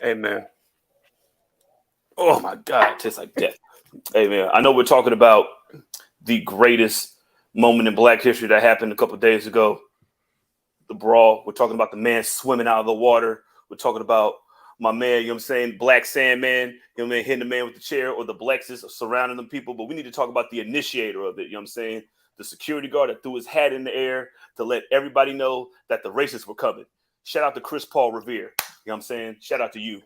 Hey, man. Oh, my God. It tastes like death. Hey, man. I know we're talking about the greatest moment in Black history that happened a couple of days ago. The brawl. We're talking about the man swimming out of the water. We're talking about my man, you know what I'm saying, Black Sandman, you know what I mean, hitting the man with the chair, or the Blexes surrounding them people. But we need to talk about the initiator of it, you know what I'm saying? The security guard that threw his hat in the air to let everybody know that the racists were coming. Shout out to Chris Paul Revere. You know what I'm saying? Shout out to you.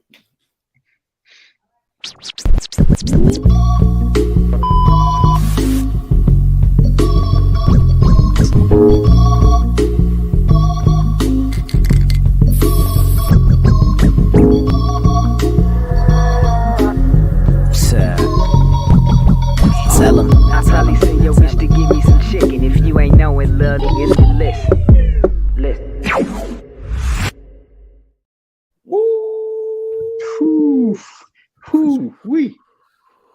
Tell him. I probably send your wish to give me some chicken. If you ain't knowing, love, you get listen.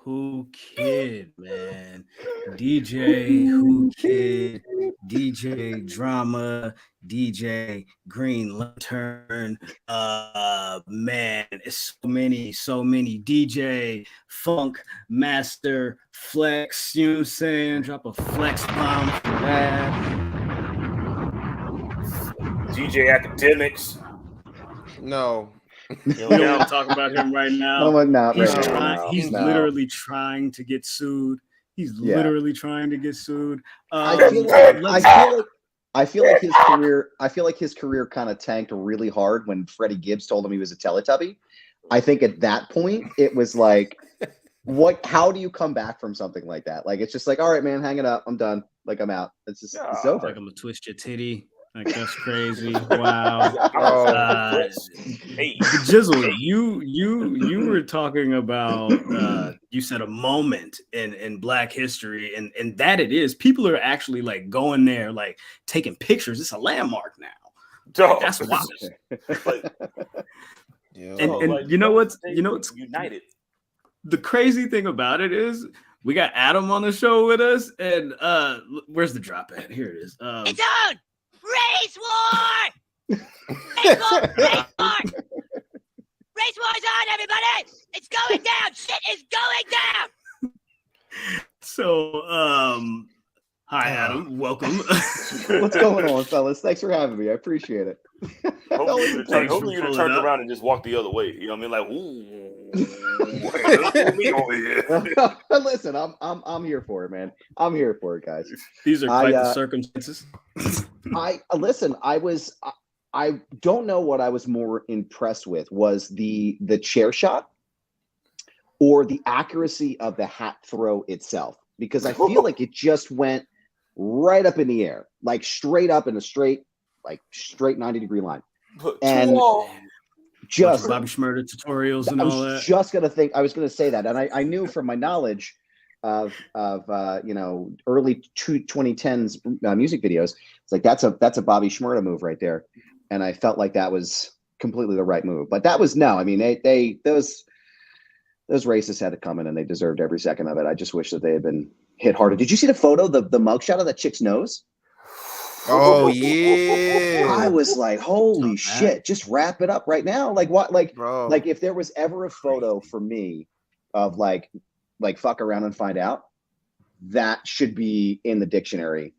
Who Kid, man. DJ Who Kid, DJ Drama, DJ Green Lantern. Man, it's so many. DJ Funk Master Flex, you know what I'm saying? Drop a flex bomb for that. DJ Academics. No. We don't want to talk about him right now. No, not he's right now. He's No. literally trying to get sued. He's literally trying to get sued. I feel like his career kind of tanked really hard when Freddie Gibbs told him he was a Teletubby. I think at that point it was like, how do you come back from something like that? Like, it's just like, all right, man, hang it up. I'm done. Like, I'm out. It's over. Like, I'm gonna twist your titty. Like, that's crazy. Wow. Hey, Jizzle, you were talking about you said a moment in Black history, and that it is. People are actually like going there, like taking pictures. It's a landmark now. Like, that's wild. And you know what's united. The crazy thing about it is we got Adam on the show with us, and where's the drop at? Here it is. It's on! Race war! Race war! Race war! Race war's on, everybody! It's going down! Shit is going down! So, hi, Adam. Welcome. What's going on, fellas? Thanks for having me. I appreciate it. Hopefully you'd have turned around and just walked the other way. You know what I mean? Like, ooh. Listen, I'm here for it, man. I'm here for it, guys. These are quite the circumstances. I don't know what I was more impressed with, was the chair shot or the accuracy of the hat throw itself, because I feel like it just went right up in the air, like straight up in a straight 90-degree line. And just Bobby Shmurda tutorials and all that. I was gonna say that, and I knew from my knowledge of early 2010s music videos, it's like that's a Bobby Shmurda move right there, and I felt like that was completely the right move. But that was those racists had to come in, and they deserved every second of it. I just wish that they had been hit harder. Did you see the photo, the mugshot of that chick's nose? Oh yeah. I was like, holy shit, just wrap it up right now. Like what? Like, bro. Like if there was ever a photo for me of like fuck around and find out, that should be in the dictionary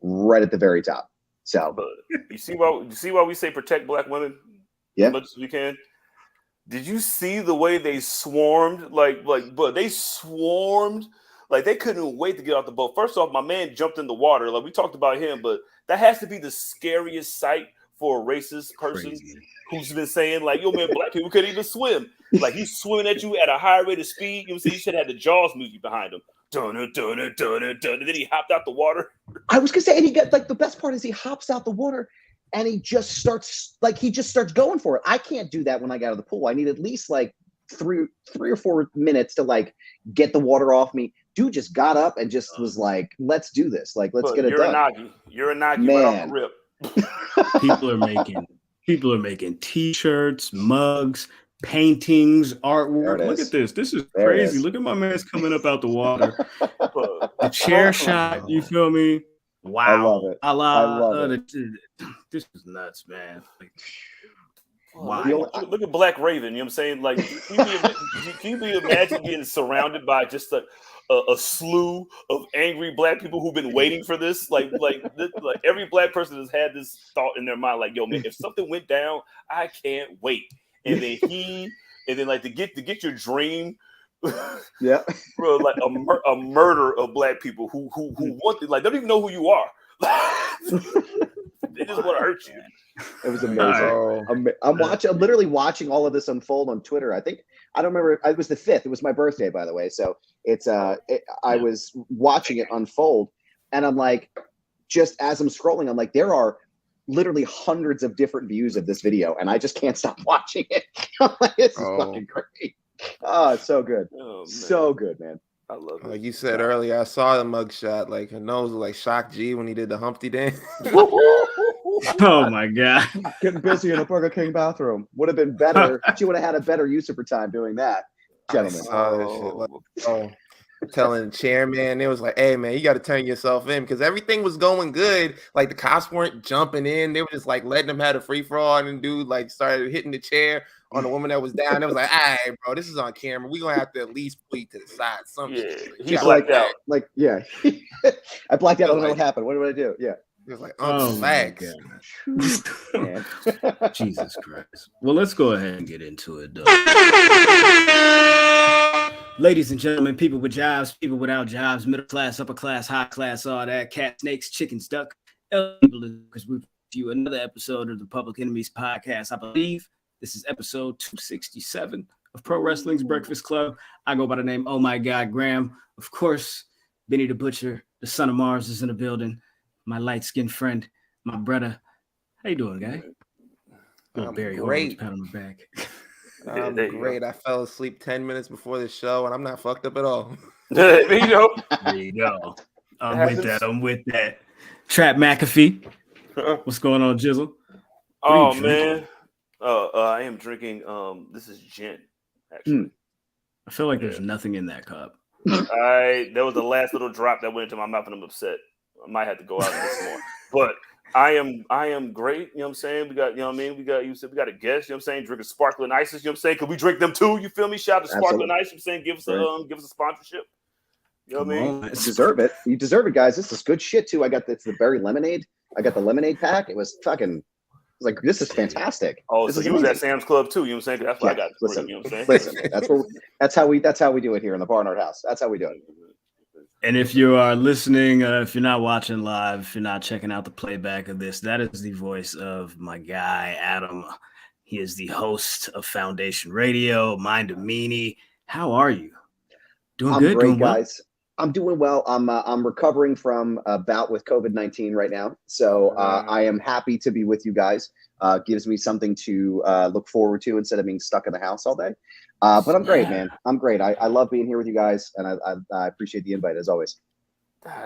right at the very top. So you see why we say protect Black women as much as we can? Did you see the way they swarmed? But they swarmed. Like, they couldn't wait to get off the boat. First off, my man jumped in the water. Like, we talked about him, but that has to be the scariest sight for a racist person who's been saying, like, yo, man, Black people couldn't even swim. Like, he's swimming at you at a high rate of speed. You know, you should have had the Jaws music behind him. Dun, dun, dun, dun, dun, dun. And then he hopped out the water. I was gonna say, and he got, like, the best part is he hops out the water and he just starts going for it. I can't do that when I get out of the pool. I need at least like three or 4 minutes to like get the water off me. Dude just got up and just was like, let's do this. Like, let's get it done. You're a Nagi Man. right off the rip. People are making t-shirts, mugs, paintings, artwork. Look at this. This is crazy. Look at my man's coming up out the water. The chair shot, you feel me? Wow. I love it. I love it. This is nuts, man. Like, Why? Look at Black Raven. You know what I'm saying? Like, can you imagine getting surrounded by just a slew of angry black people who've been waiting for this? Like every black person has had this thought in their mind, like, yo, man, if something went down, I can't wait. And then like to get your dream. Yeah, bro, like a murder of black people who want it, like, they don't even know who you are. They just want to hurt you. It was amazing. I'm literally watching all of this unfold on Twitter. I don't remember. It was the 5th. It was my birthday, by the way. So it's I was watching it unfold, and I'm like, just as I'm scrolling, I'm like, there are literally hundreds of different views of this video, and I just can't stop watching it. I'm like, this is fucking great. Oh, it's so good. So good, man. I love it. Like you said earlier, I saw the mugshot. Like her nose was like Shock G when he did the Humpty dance. Oh my God. Getting busy in a Burger King bathroom. Would have been better. She would have had a better use of her time doing that, gentlemen. Telling the chairman, it was like, hey man, you got to turn yourself in, because everything was going good. Like the cops weren't jumping in, they were just like letting them have a free for all, and dude like started hitting the chair on the woman that was down. It was like, all right, bro, this is on camera. We're gonna have to at least put you to the side. He blacked out. Like, yeah. I blacked out. I don't know what happened. What did I do? Yeah. It was like, facts. Jesus Christ. Well, let's go ahead and get into it, though. Ladies and gentlemen, people with jobs, people without jobs, middle class, upper class, high class, all that, cat, snakes, chickens, duck, because we review another episode of the Public Enemies podcast. I believe this is episode 267 of Pro Wrestling's Breakfast Club. I go by the name, Oh My God, Graham. Of course, Benny the Butcher, the son of Mars, is in the building. My light-skinned friend, my brother. How you doing, guy? I'm Barry great. Pat on the back. I'm great. I fell asleep 10 minutes before the show, and I'm not fucked up at all. There you go. There you go. I'm with that. Trap McAfee. What's going on, Jizzle? Oh man. I am drinking. This is gin. Actually, I feel like there's nothing in that cup. There was the last little drop that went into my mouth, and I'm upset. I might have to go out and get some more. But I am great. You know what I'm saying? We got, you know what I mean? We got a guest, you know what I'm saying, drinking sparkling ices, you know what I'm saying? Could we drink them too? You feel me? Shout out to Sparkling Ice, you know what I'm saying? Give us a sponsorship. You know what I mean? You deserve it. You deserve it, guys. This is good shit too. It's the berry lemonade. I got the lemonade pack. It was fucking like, this is fantastic. Oh, this so you was at Sam's Club too, you know what I'm saying? That's what I got. Listen, you know what I'm saying? Listen, that's how we do it here in the Barnard house. That's how we do it. And if you are listening, if you're not watching live, if you're not checking out the playback of this, that is the voice of my guy, Adam. He is the host of Foundation Radio, Mind of Meanie. How are you? Doing good? Great, doing well? guys. I'm doing well. I'm recovering from a bout with COVID-19 right now. So I am happy to be with you guys. Gives me something to look forward to instead of being stuck in the house all day. But I'm great, man. I'm great. I love being here with you guys, and I appreciate the invite as always.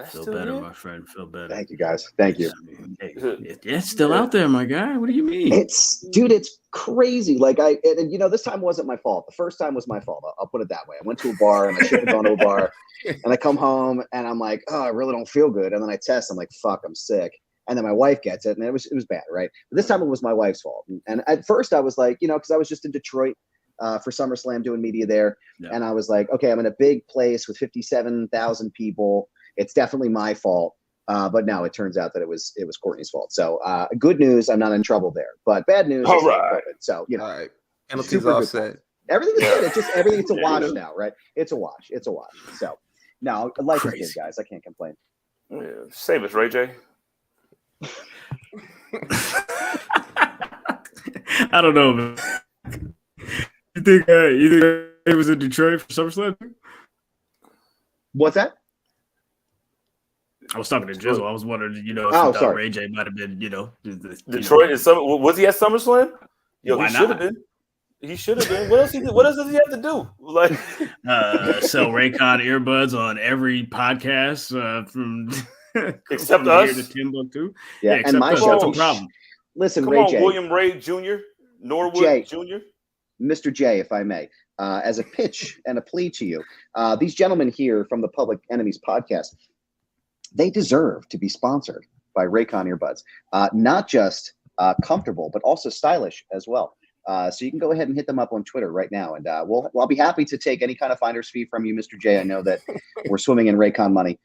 Feel better, my friend. Feel better. Thank you, guys. Thank you. It's still out there, my guy. What do you mean? It's crazy. Like this time wasn't my fault. The first time was my fault. I'll put it that way. I went to a bar and I shouldn't have gone to a bar, and I come home and I'm like, oh, I really don't feel good. And then I test. I'm like, fuck, I'm sick. And then my wife gets it, and it was bad, right? But this time it was my wife's fault. And at first I was like, because I was just in Detroit for SummerSlam doing media there, and I was like, okay, I'm in a big place with 57,000 people. It's definitely my fault. But now it turns out that it was Courtney's fault. So good news, I'm not in trouble there. But bad news, all right. So all right, penalties all set. Everything is good. It's just everything's a wash now, right? It's a wash. It's a wash. So now life is good, guys. I can't complain. Yeah. Save us, Ray J. I don't know, man. You think it was in Detroit for SummerSlam? What's that? I was talking to Jizzle. I was wondering, if you thought Ray J might have been, Detroit is was he at SummerSlam? Yo, he should have been. He should have been. What else does he have to do? Like sell Raycon earbuds on every podcast from except from us. Here to Timbuktu. Yeah, except and my us. show. That's a problem. Listen, Come Ray on, J. William Ray Jr., Norwood Jay. Jr., Mr. J, if I may, as a pitch and a plea to you, these gentlemen here from the Public Enemies podcast, they deserve to be sponsored by Raycon earbuds. Not just comfortable, but also stylish as well. So you can go ahead and hit them up on Twitter right now, and I'll be happy to take any kind of finder's fee from you, Mr. J. I know that we're swimming in Raycon money,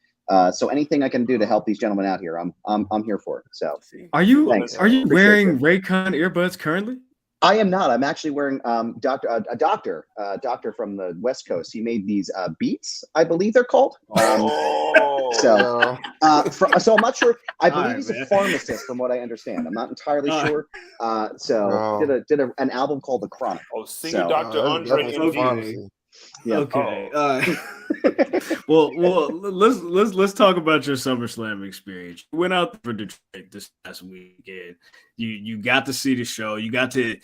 so anything I can do to help these gentlemen out here, I'm here for it. So are you thanks. wearing Appreciate Raycon earbuds currently? I am not. I'm actually wearing a doctor from the West Coast. He made these Beats, I believe they're called. So I'm not sure. I believe he's a pharmacist, from what I understand. I'm not entirely sure. Did an album called The Chronic. Oh, senior Dr. Andre MD. Yeah. Okay. Well, let's talk about your SummerSlam experience. You went out for Detroit this past weekend. You got to see the show. You got to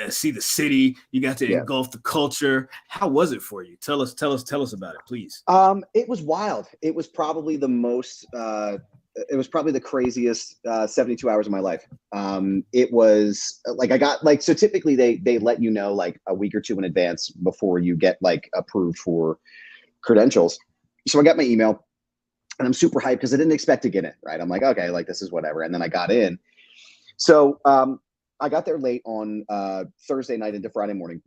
see the city. You got to engulf the culture. How was it for you? Tell us about it, please. It was wild. It was probably the most. It was probably the craziest 72 hours of my life. It was like so typically they let you know like a week or two in advance before you get like approved for credentials. So I got my email and I'm super hyped because I didn't expect to get in, right? I'm like, okay, like this is whatever. And then I got in. So I got there late on Thursday night into Friday morning.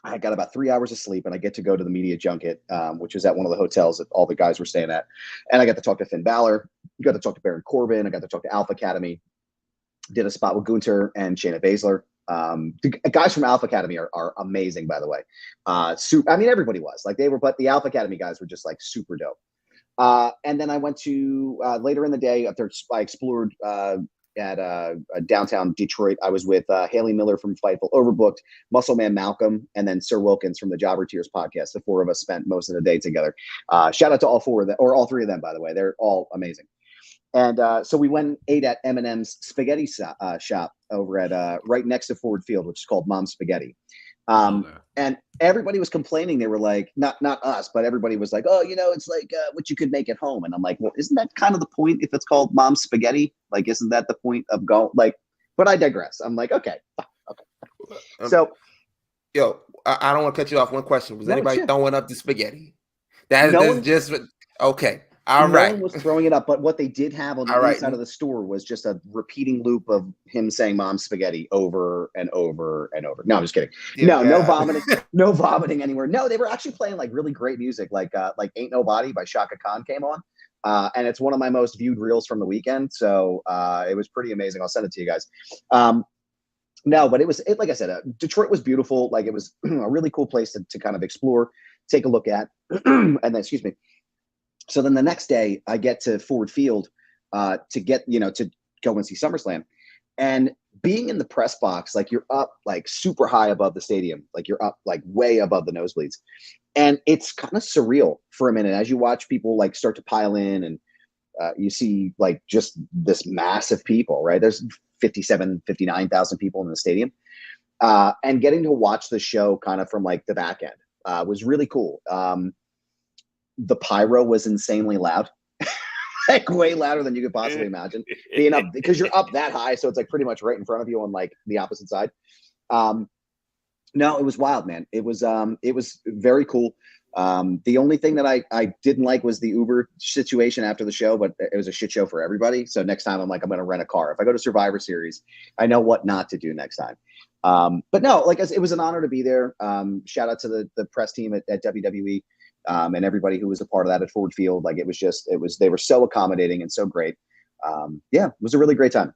I got about 3 hours of sleep and I get to go to the media junket, which was at one of the hotels that all the guys were staying at. And I got to talk to Finn Balor. Got to talk to Baron Corbin. I got to talk to Alpha Academy. Did a spot with Gunther and Shayna Baszler. The guys from Alpha Academy are amazing, by the way. I mean, everybody was like they were, but the Alpha Academy guys were just like super dope. And then I went to later in the day after I explored at downtown Detroit. I was with Haley Miller from Fightful, Overbooked, Muscle Man Malcolm, and then Sir Wilkins from the Jobber Tears podcast. The four of us spent most of the day together. Shout out to all four of them, or all three of them, by the way. They're all amazing. And so we went and ate at M&M's Spaghetti shop over at right next to Ford Field, which is called Mom's Spaghetti. And everybody was complaining. They were like, not us, but everybody was like, oh, it's like what you could make at home. And I'm like, well, isn't that kind of the point if it's called Mom's Spaghetti? Like, isn't that the point of going? Like, but I digress. I'm like, okay. So, I don't want to cut you off. One question: was anybody throwing up the spaghetti? Okay. No one was throwing it up, but what they did have on the inside of the store was just a repeating loop of him saying "Mom's Spaghetti" over and over and over. No, I'm just kidding. No vomiting, no vomiting anywhere. No, they were actually playing like really great music, like "Ain't Nobody" by Shaka Khan came on, and it's one of my most viewed reels from the weekend. So it was pretty amazing. I'll send it to you guys. No, but it was like I said, Detroit was beautiful. Like it was a really cool place to kind of explore, take a look at, and then So then the next day I get to Ford Field to get, to go and see SummerSlam, and being in the press box, like you're up like super high above the stadium, like you're up like way above the nosebleeds. And it's kind of surreal for a minute as you watch people like start to pile in and you see like just this mass of people, right? There's 59,000 people in the stadium and getting to watch the show kind of from like the back end was really cool. The pyro was insanely loud, like way louder than you could possibly imagine. Being up because you're up that high, so it's like pretty much right in front of you on like the opposite side. No, it was wild, man. It was very cool. The only thing that I didn't like was the Uber situation after the show, but it was a shit show for everybody. So next time I'm like, I'm going to rent a car. If I go to Survivor Series, I know what not to do next time. But no, like it was an honor to be there. Shout out to the press team at WWE. And everybody who was a part of that at Ford Field. Like they were so accommodating and so great. It was a really great time.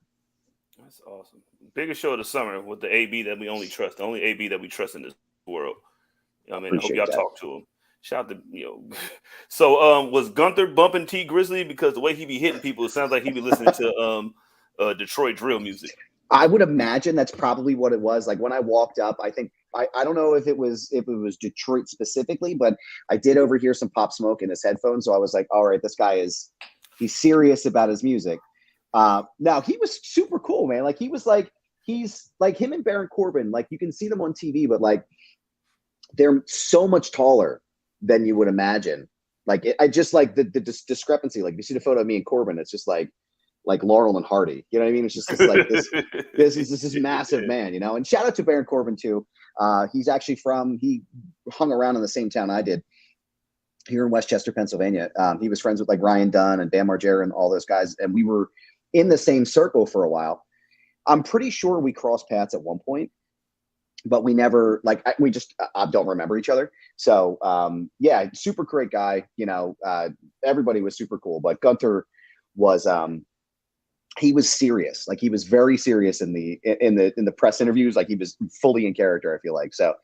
That's awesome. Biggest show of the summer with the AB that we only trust, the only AB that we trust in this world. I mean, I hope y'all talk to him. Shout out to, So was Gunther bumping T Grizzly? Because the way he be hitting people, it sounds like he be listening to Detroit drill music. I would imagine that's probably what it was. Like when I walked up, I think I don't know if it was Detroit specifically, but I did overhear some Pop Smoke in his headphones. So I was like, all right, this guy he's serious about his music. Now he was super cool, man. Like he's like him and Baron Corbin, like you can see them on TV, but like they're so much taller than you would imagine. Like I just like the discrepancy. Like you see the photo of me and Corbin, it's just like Laurel and Hardy, you know what I mean? It's just like this massive man, and shout out to Baron Corbin too. He's actually he hung around in the same town I did here in Westchester, Pennsylvania. He was friends with like Ryan Dunn and Bam Margera and all those guys. And we were in the same circle for a while. I'm pretty sure we crossed paths at one point. but we never we just don't remember each other. So yeah, super great guy. You know, everybody was super cool, but Gunther was he was serious. Like he was very serious in the press interviews. Like he was fully in character, I feel like. So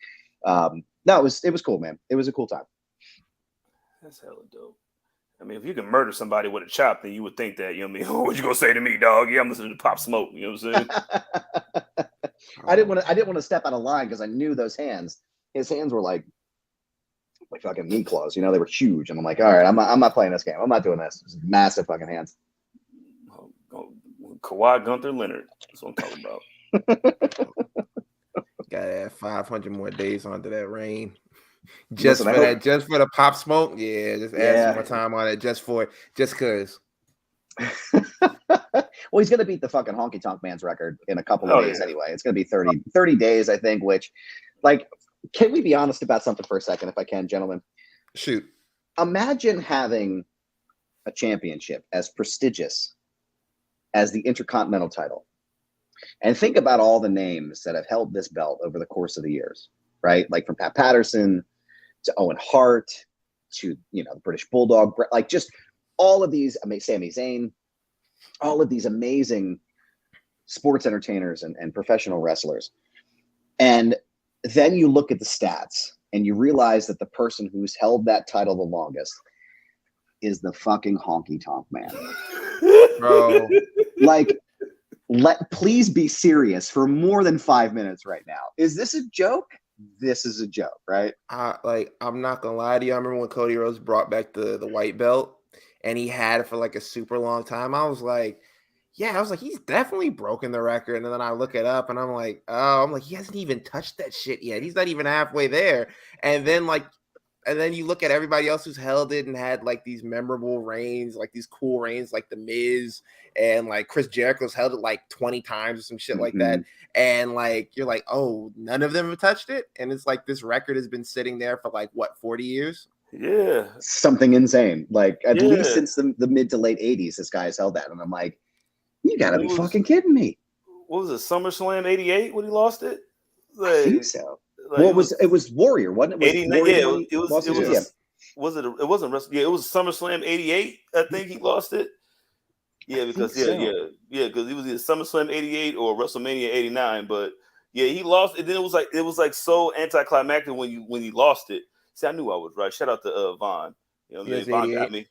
no, it was cool, man. It was a cool time. That's hella dope. I mean, if you can murder somebody with a chop, then you would think that, you know what I mean? Oh, what you gonna say to me, dog? Yeah, I'm listening to Pop Smoke. You know what I'm saying? I didn't want to step out of line because I knew those hands. His hands were like fucking knee claws. You know, they were huge. And I'm like, all right, I'm not playing this game. I'm not doing this. Just massive fucking hands. Kawhi, Gunther, Leonard. That's what I'm talking about. Gotta add 500 more days onto that reign. Just for the Pop Smoke, yeah. Just add some more time on it, just cause. Well, he's gonna beat the fucking Honky Tonk Man's record in a couple of days anyway. It's gonna be 30 days, I think. Which, like, can we be honest about something for a second, if I can, gentlemen? Shoot. Imagine having a championship as prestigious as the Intercontinental title, and think about all the names that have held this belt over the course of the years, right? Like from Pat Patterson to Owen Hart to, you know, the British Bulldog, like just all of these, Sami Zayn, all of these amazing sports entertainers and professional wrestlers. And then you look at the stats and you realize that the person who's held that title the longest is the fucking Honky Tonk Man. Bro. Like, please be serious for more than 5 minutes right now. Is this a joke? This is a joke, right? I'm not gonna lie to you. I remember when Cody Rhodes brought back the white belt and he had it for like a super long time. I was like, he's definitely broken the record. And then I look it up and I'm like, he hasn't even touched that shit yet. He's not even halfway there. And then you look at everybody else who's held it and had like these memorable reigns, like these cool reigns, like The Miz and like Chris Jericho's held it like 20 times or some shit like that. And like, you're like, oh, none of them have touched it. And it's like, this record has been sitting there for like, what, 40 years? Yeah. Something insane. Like at least since the mid to late 80s, this guy has held that. And I'm like, you gotta be fucking kidding me. What was it? SummerSlam 88 when he lost it? Like, I think so. Like, well, it was Warrior, wasn't it? It was SummerSlam 88. I think he lost it. Yeah, because because it was either SummerSlam 88 or WrestleMania 89. But yeah, he lost. And then it was like so anticlimactic when he lost it. See, I knew I was right. Shout out to Vaughn. You know, Vaughn got me.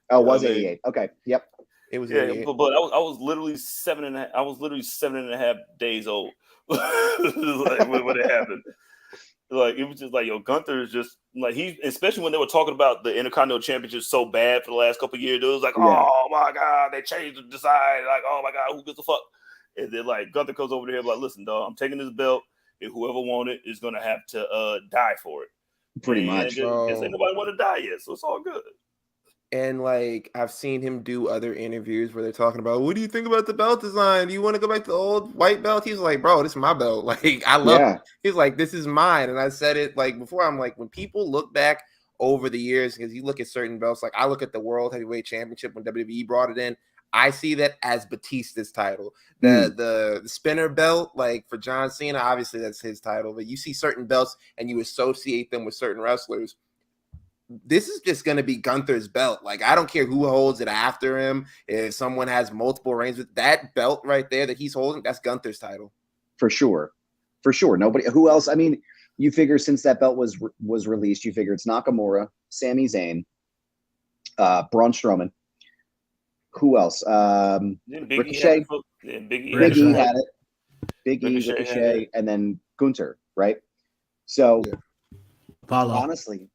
Oh, was 88? Okay, yep. It was. Yeah, but I was literally 7.5 days old like when it happened. Like it was just like, yo, Gunther is just like especially when they were talking about the Intercontinental Championship so bad for the last couple of years. It was like, oh my god, they changed the design. Like, oh my god, who gives a fuck? And then like Gunther comes over there like, listen, dog, I'm taking this belt, and whoever wants it is gonna have to die for it. Pretty much. Ain't nobody want to die yet, so it's all good. And like I've seen him do other interviews where they're talking about, what do you think about the belt design? Do you want to go back to the old white belt? He's like, bro, this is my belt. Like I love it. He's like, this is mine. And I said it like before. I'm like, when people look back over the years, because you look at certain belts, like I look at the World Heavyweight Championship when WWE brought it in. I see that as Batista's title. The spinner belt, like for John Cena, obviously that's his title. But you see certain belts and you associate them with certain wrestlers. This is just going to be Gunther's belt. Like, I don't care who holds it after him. If someone has multiple reigns with that belt right there that he's holding, that's Gunther's title. For sure. Nobody, who else? I mean, you figure since that belt was released, you figure it's Nakamura, Sami Zayn, Braun Strowman. Who else? Ricochet. Big E had it. Big E, Ricochet, and then Gunther, right? So, Apollo. Honestly,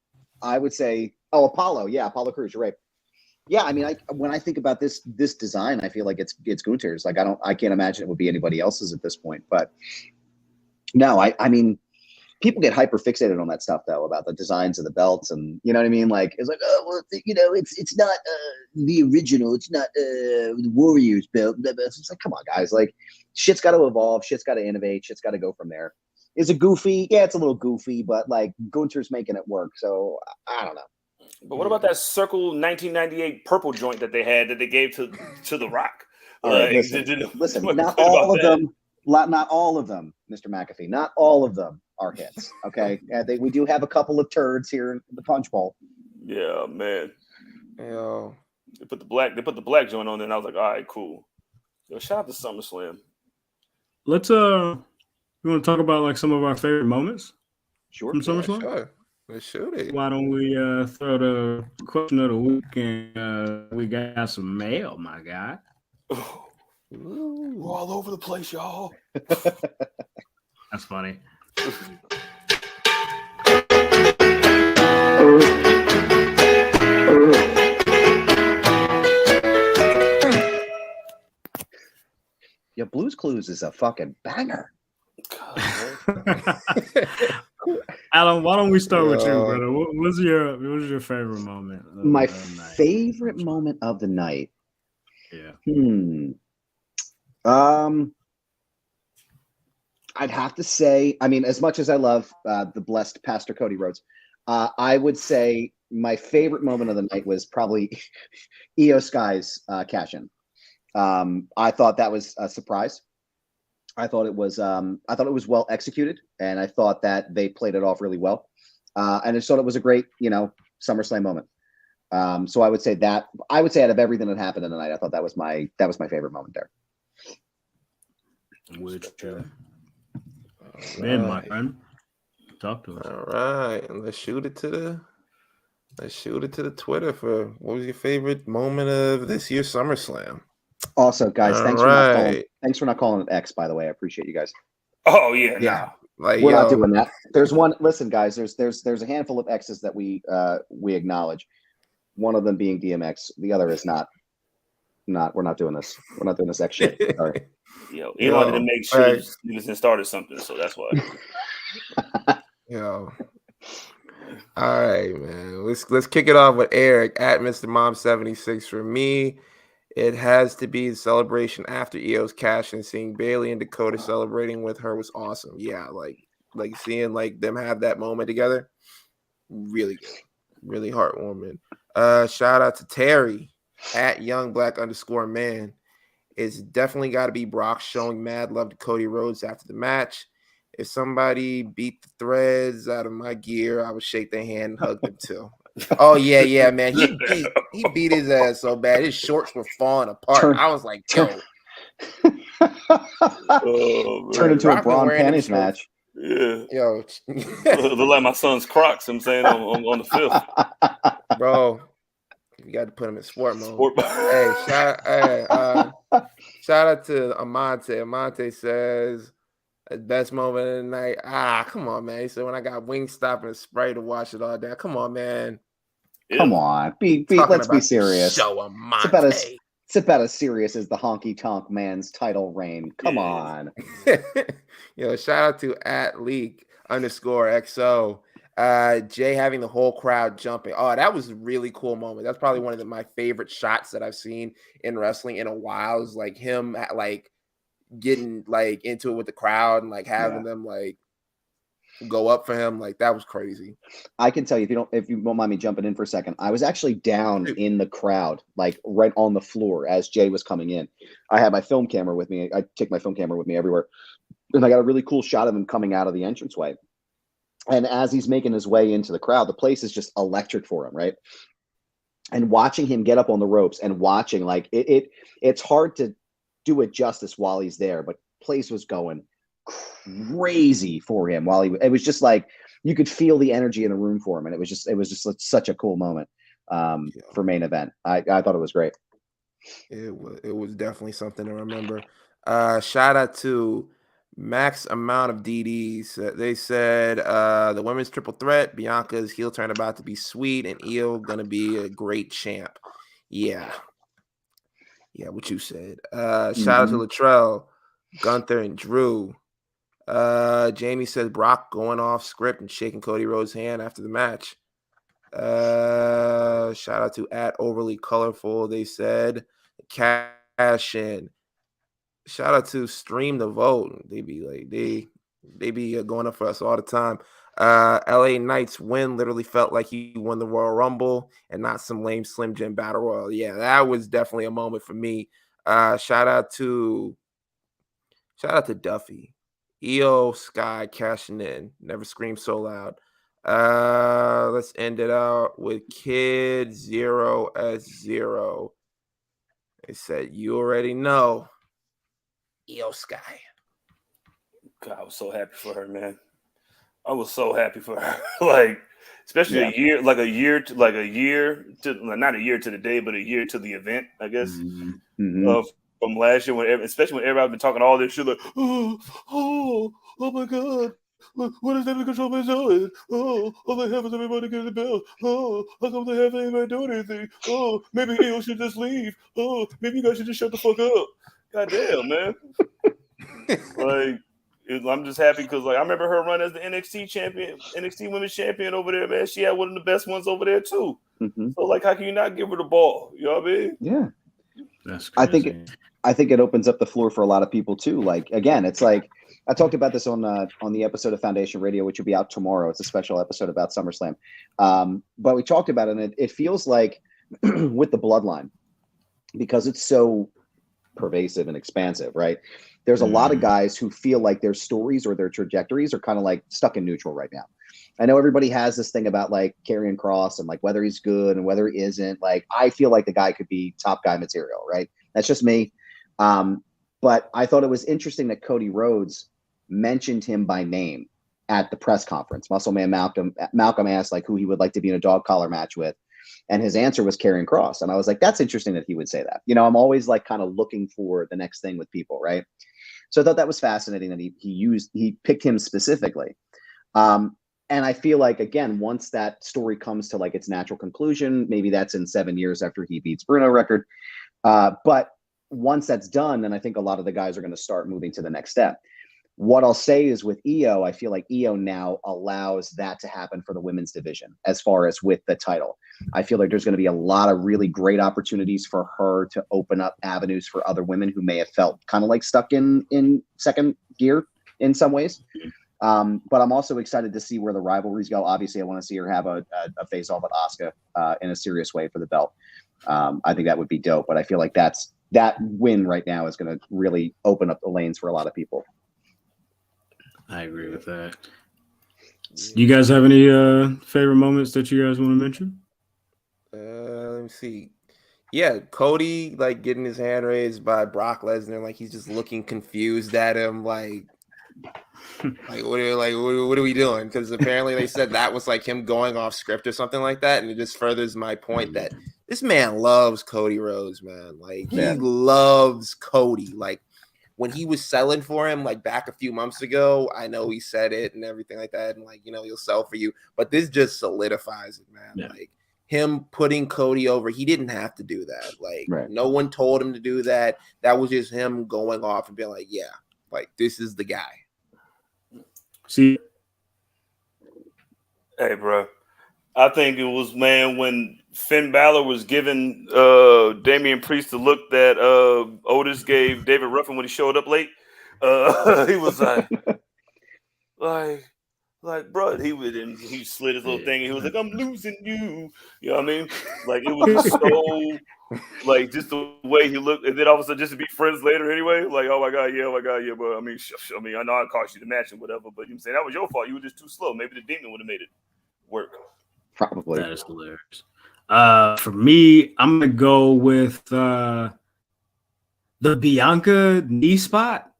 I would say, Apollo. Yeah, Apollo Crews. You're right. Yeah, I mean, when I think about this design, I feel like it's Gunther's. Like I can't imagine it would be anybody else's at this point. But no, I mean, people get hyper fixated on that stuff though, about the designs of the belts, and you know what I mean. Like it's like, oh, well, it's not the original. It's not the Warriors belt. It's like, come on, guys. Like, shit's got to evolve. Shit's got to innovate. Shit's got to go from there. Is it goofy? Yeah, it's a little goofy, but like Gunther's making it work. So I don't know. But what about that Circle 1998 purple joint that they had that they gave to The Rock? Listen, not all of them. Not all of them, Mr. McAfee. Not all of them are hits. Okay, we do have a couple of turds here in the punch bowl. Yeah, man. Yo. They put the black joint on there, and I was like, all right, cool. Yo, shout out to SummerSlam. Let's you want to talk about like some of our favorite moments Sure. from SummerSlam? Sure. Let's shoot it. Why don't we throw the question of the week, and we got some mail, my guy. We're all over the place, y'all. That's funny. Yeah, Blue's Clues is a fucking banger. Alan, why don't we start with you, brother? What was your favorite moment? My favorite moment of the night. Yeah. I'd have to say, I mean, as much as I love the blessed Pastor Cody Rhodes, I would say my favorite moment of the night was probably Io Sky's cash-in. I thought that was a surprise. I thought it was well executed, and I thought that they played it off really well. And I thought it was a great, SummerSlam moment. So I would say out of everything that happened in the night, I thought that was my favorite moment there. Which man, my friend, talk to us. All right, and let's shoot it to the Twitter for what was your favorite moment of this year's SummerSlam. Also, guys, thanks for not calling it X, by the way. I appreciate you guys. Oh yeah. Like, we're not doing that. There's one. Listen, guys. There's a handful of X's that we acknowledge. One of them being DMX. The other is not. We're not doing this. We're not doing this X shit. Sorry. Yo, he wanted to make sure he was started something, so that's why. Yo. All right, man. Let's kick it off with Eric at Mr. Mom 76. For me, it has to be the celebration after Io's cash, and seeing Bailey and Dakota celebrating with her was awesome. Yeah, like seeing like them have that moment together, really good, really heartwarming. Shout out to Terry at YoungBlack_man. It's definitely got to be Brock showing mad love to Cody Rhodes after the match. If somebody beat the threads out of my gear, I would shake their hand and hug them too. Oh yeah, man. He beat his ass so bad. His shorts were falling apart. I was like, yo. Turn into a Braun panties match. Yeah. Yo. Look like my son's Crocs, I'm saying, on the fifth. Bro. You got to put him in sport mode. Hey, shout out to Amante. Amante says, best moment of the night. Come on, man. He said, when I got Wingstop and Sprite to wash it all down. Come on, man. Come on. Let's be serious. Show Amante. It's about as serious as the Honky Tonk Man's title reign. Come on. Yo, shout out to @leak_XO. Jay having the whole crowd jumping. Oh, that was a really cool moment. That's probably one of my favorite shots that I've seen in wrestling in a while. Is like him getting like into it with the crowd and like having them like go up for him. Like that was crazy. I can tell you if you won't mind me jumping in for a second. I was actually down in the crowd, like right on the floor as Jay was coming in. I had my film camera with me. I take my film camera with me everywhere, and I got a really cool shot of him coming out of the entranceway. And as he's making his way into the crowd, the place is just electric for him, right? And watching him get up on the ropes and watching, like it's hard to do it justice while he's there, but place was going crazy for him it was just like you could feel the energy in the room for him, and it was just such a cool moment for main event. I thought it was great. It was definitely something to remember. Shout out to max amount of DDs. They said the women's triple threat, Bianca's heel turn about to be sweet, and Io gonna be a great champ. Yeah, what you said. Shout out to Latrell, Gunther, and Drew. Jamie says Brock going off script and shaking Cody Rhodes' hand after the match. Shout out to @overly colorful. They said cash in. Shout out to Stream the Vote. They be like they be going up for us all the time. LA Knight's win literally felt like he won the Royal Rumble and not some lame Slim Jim Battle Royal. Yeah, that was definitely a moment for me. Shout out to Shout out to Duffy. EO Sky cashing in. Never screamed so loud. Let's end it out with Kid 0S0. They said, you already know. EO Sky. God, I was so happy for her, man. I was so happy for her. Like, especially a year to not a year to the day, but a year to the event, I guess. From last year, especially when everybody's been talking all this shit, like, oh my God. What is David Control doing? Oh the heavens, everybody get the bell. Oh, how come they haven't even doing anything? Oh, maybe EO should just leave. Oh, maybe you guys should just shut the fuck up. God damn, man. Like, I'm just happy because, like, I remember her run as the NXT Women's Champion over there, man. She had one of the best ones over there too. So, like, how can you not give her the ball? You know what I mean? Yeah, that's crazy. I think it opens up the floor for a lot of people too. Like, again, it's like I talked about this on the episode of Foundation Radio, which will be out tomorrow. It's a special episode about SummerSlam. But we talked about it, and it feels like with the bloodline, because it's so pervasive and expansive, right? There's a lot of guys who feel like their stories or their trajectories are kind of like stuck in neutral right now. I know everybody has this thing about like Karrion Kross and like whether he's good and whether he isn't. Like, I feel like the guy could be top guy material, right? That's just me. But I thought it was interesting that Cody Rhodes mentioned him by name at the press conference. Muscle Man Malcolm asked like who he would like to be in a dog collar match with, and his answer was Karrion Kross. And I was like, that's interesting that he would say that. You know, I'm always like kind of looking for the next thing with people, right? So I thought that was fascinating that he picked him specifically. And I feel like, again, once that story comes to like its natural conclusion, maybe that's in 7 years after he beats Bruno record. But once that's done, then I think a lot of the guys are going to start moving to the next step. What I'll say is with EO, I feel like EO now allows that to happen for the women's division as far as with the title. I feel like there's going to be a lot of really great opportunities for her to open up avenues for other women who may have felt kind of like stuck in second gear in some ways. But I'm also excited to see where the rivalries go. Obviously, I want to see her have a face-off with Asuka in a serious way for the belt. I think that would be dope. But I feel like that win right now is going to really open up the lanes for a lot of people. I agree with that. Do you guys have any favorite moments that you guys want to mention? Let me see. Yeah, Cody like getting his hand raised by Brock Lesnar, like he's just looking confused at him, like what are we doing? Because apparently they said that was like him going off script or something like that, and it just furthers my point that this man loves Cody Rhodes, man. Like he loves Cody. Like when he was selling for him, like back a few months ago, I know he said it and everything like that, and like, you know, he'll sell for you, but this just solidifies it, man. Yeah. Like him putting Cody over, he didn't have to do that. Like no one told him to do that. That was just him going off and being like, yeah, like this is the guy. See, hey, bro, I think it was, man, when Finn Balor was giving Damian Priest the look that Otis gave David Ruffin when he showed up late. He was like, bro, he slid his little thing and he was like, I'm losing you. You know what I mean? Like, it was so, like, just the way he looked. And then all of a sudden, just to be friends later anyway, like, oh my God, yeah, but I mean, I know I cost you the match and whatever, but you saying that was your fault. You were just too slow. Maybe the demon would have made it work. Probably. That is hilarious. For me, I'm gonna go with the Bianca knee spot.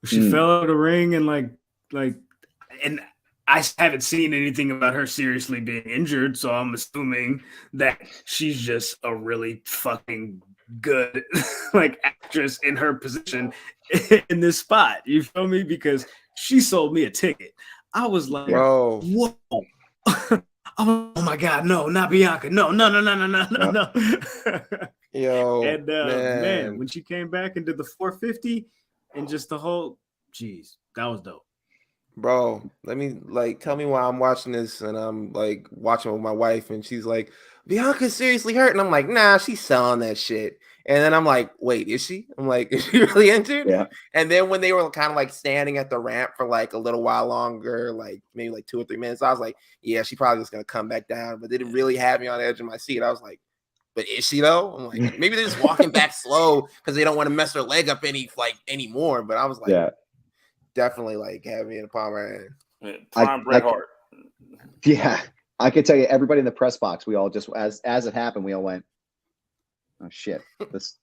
She fell out of the ring and and I haven't seen anything about her seriously being injured, so I'm assuming that she's just a really fucking good like actress in her position in this spot. You feel me? Because she sold me a ticket. I was like, whoa. Oh my God, no, not Bianca. No. Yo, and man, when she came back and did the 450 and just the whole, geez, that was dope. Bro, let me tell me why I'm watching this and I'm like watching with my wife and she's like, Bianca's seriously hurt. And I'm like, nah, she's selling that shit. And then I'm like, wait, is she? I'm like, is she really injured? Yeah. And then when they were kind of like standing at the ramp for like a little while longer, like maybe like 2 or 3 minutes, I was like, yeah, she probably just gonna come back down. But they didn't really have me on the edge of my seat. I was like, But is she though? I'm like, maybe they're just walking back slow because they don't want to mess her leg up anymore. But I was like, definitely like having me in the palm of my hand. Yeah, prime Bret Hart. Yeah, I can tell you, everybody in the press box, we all just as it happened, we all went, "Oh shit! This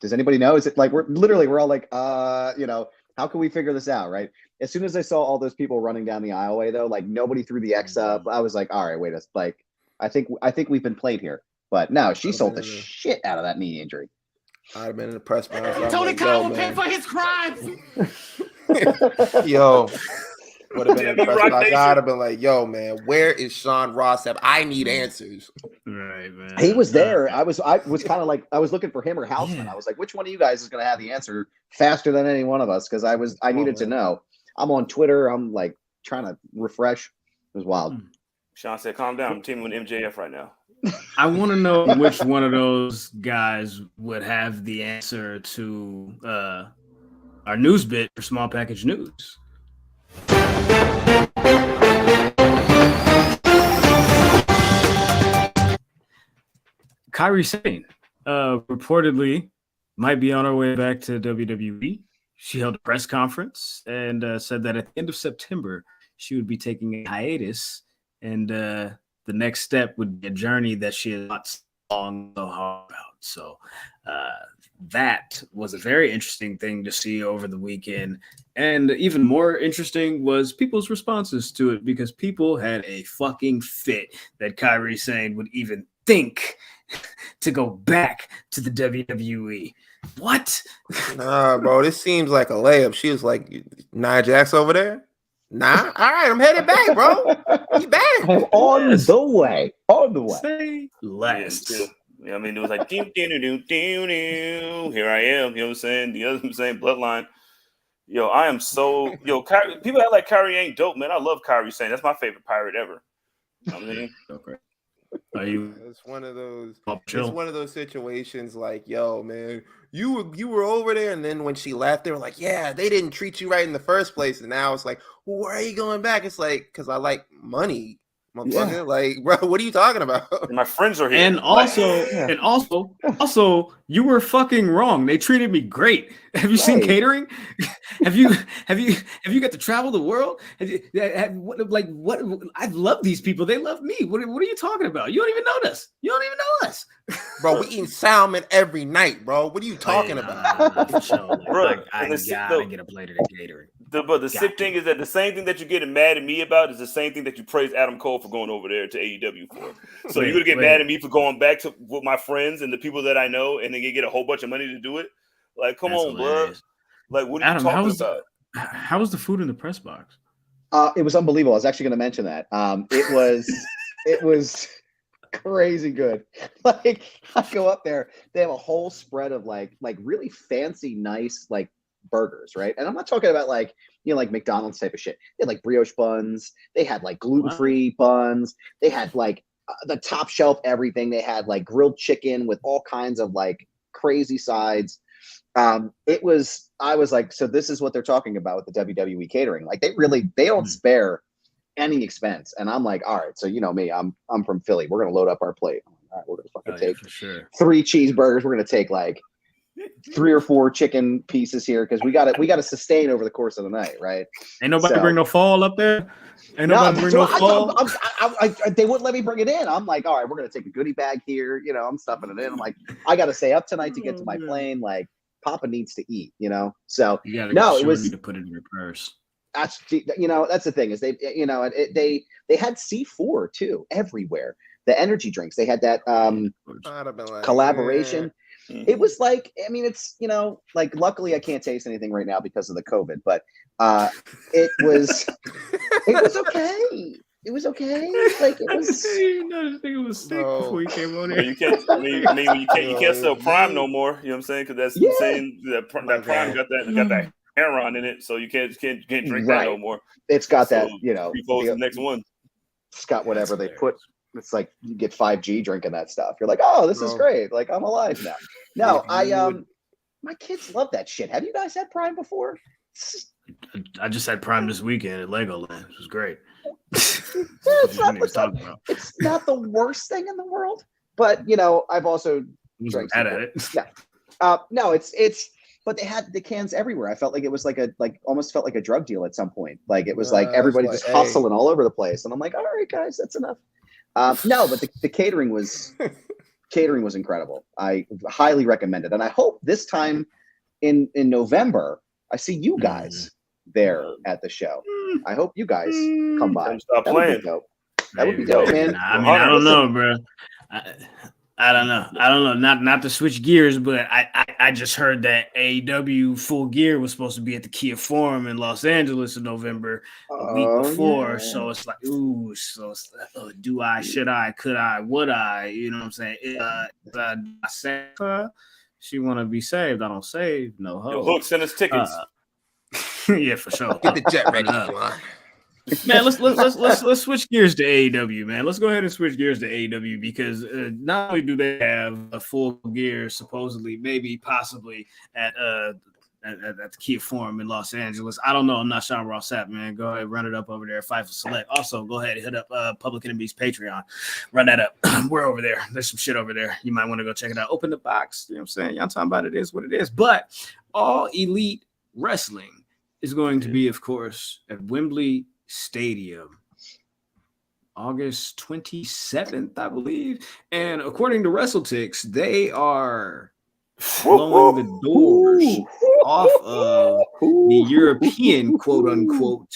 does anybody know? Is it like we're all like, how can we figure this out?" Right? As soon as I saw all those people running down the aisleway, though, like nobody threw the X up. I was like, all right, wait, like I think we've been played here. But no, she sold the shit out of that knee injury. I'd have been in the press box. Tony Khan will pay for his crimes. Yo, would have been in the press box. I'd have been like, yo, man, where is Sean Ross Sapp? I need answers. Right, man. He was there. I was kind of like, I was looking for him or Houseman. I was like, which one of you guys is going to have the answer faster than any one of us? Because I needed to know. I'm on Twitter. I'm like trying to refresh. It was wild. Sean said, calm down. I'm teaming with MJF right now. I want to know which one of those guys would have the answer to our news bit for Small Package News. Kairi Sane reportedly might be on her way back to WWE. She held a press conference and said that at the end of September, she would be taking a hiatus, and the next step would be a journey that she has not long so hard about. So that was a very interesting thing to see over the weekend. And even more interesting was people's responses to it, because people had a fucking fit that Kairi Sane would even think to go back to the WWE. What? Nah, bro, this seems like a layup. She was like, Nia Jax over there? Nah, all right, I'm headed back, bro. He back. I'm on the way. On the way. Say less. Yeah, I mean, it was like, here I am. You know what I'm saying? The other saying bloodline. Yo, I am so Kyrie, people act like Kyrie ain't dope, man. I love Kairi Sane. That's my favorite pirate ever. I mean, Okay. Are you? It's one of those. Chill. It's one of those situations like, yo, man, you were over there, and then when she left, they were like, yeah, they didn't treat you right in the first place, and now it's like, well, why are you going back? It's like, because I like money, motherfucker. Yeah. Like, bro, what are you talking about? And my friends are here, and also, you were fucking wrong. They treated me great. Have you seen catering? have you got to travel the world? What? I love these people. They love me. What are you talking about? You don't even know us. You don't even know us, bro. We eating salmon every night, bro. What are you talking about, bro? I gotta get a plate of the catering. But the sick thing is that the same thing that you're getting mad at me about is the same thing that you praise Adam Cole for going over there to AEW for. So you're gonna get mad at me for going back to with my friends and the people that I know, and then you get a whole bunch of money to do it. Like, come on, bro. Like, what are you talking about? How was the food in the press box? It was unbelievable. I was actually going to mention that. It was crazy good. Like, I go up there, they have a whole spread of like really fancy, nice like burgers, right? And I'm not talking about like McDonald's type of shit. They had like brioche buns. They had like gluten-free buns. They had like the top shelf everything. They had like grilled chicken with all kinds of like crazy sides. I was like, so this is what they're talking about with the WWE catering. Like they don't spare any expense. And I'm like, all right, so you know me, I'm from Philly. We're gonna load up our plate. All right, we're gonna fucking take 3 cheeseburgers. We're gonna take like 3 or 4 chicken pieces here because we gotta sustain over the course of the night, right? Ain't nobody bring no fall up there. Ain't nobody bring no fall. They wouldn't let me bring it in. I'm like, all right, we're gonna take a goodie bag here. You know, I'm stuffing it in. I'm like, I gotta stay up tonight to get to my plane. Like, Papa needs to eat, you know. So it was to put it in your purse. That's that's the thing is they had C4 too everywhere. The energy drinks, they had that collaboration. Mm-hmm. It was like, I mean, it's like luckily I can't taste anything right now because of the COVID, but it was okay. It was okay. Like it was. I think it was sick before you came on here. You can't. You can't sell Prime no more. You know what I'm saying? Because that's insane. That Prime got that heroin in it, so you can't drink that no more. It's got that. The next one. It's got whatever they put. It's like you get 5G drinking that stuff. You're like, oh, this is great. Like I'm alive now. No, my kids love that shit. Have you guys had Prime before? I just had Prime this weekend at Legoland. It was great. It's not the worst thing in the world. But you know, I've also Wasn't drank mad some at it. Yeah. No, it's but they had the cans everywhere. I felt like it was almost felt like a drug deal at some point. Like it was like everybody just hustling all over the place. And I'm like, all right, guys, that's enough. No, but the catering was incredible. I highly recommend it. And I hope this time in November, I see you guys there at the show. I hope you guys come by. Stop playing. That would be dope, man. I mean, I don't know, bro. I don't know. Not to switch gears, but I just heard that AEW Full Gear was supposed to be at the Kia Forum in Los Angeles in November a week before. Yeah. So it's like, ooh, so it's like, do I, should I, could I, would I? You know what I'm saying? I save her. She want to be saved. I don't save. No hope. Hook, send us tickets. Yeah, for sure. Get the jet ready. Man, let's switch gears to AEW, man. Let's go ahead and switch gears to AEW because not only do they have a Full Gear, supposedly, maybe, possibly at the Kia Forum in Los Angeles. I don't know. I'm not Sean Ross Sapp, man. Go ahead, run it up over there. Fight for Select. Also, go ahead and hit up Public Enemy's Patreon. Run that up. We're over there. There's some shit over there. You might want to go check it out. Open the box. You know what I'm saying? Y'all talking about it is what it is. But All Elite Wrestling is going to be, of course, at Wembley Stadium, August 27th, I believe. And according to WrestleTix, they are blowing the doors off of the European quote-unquote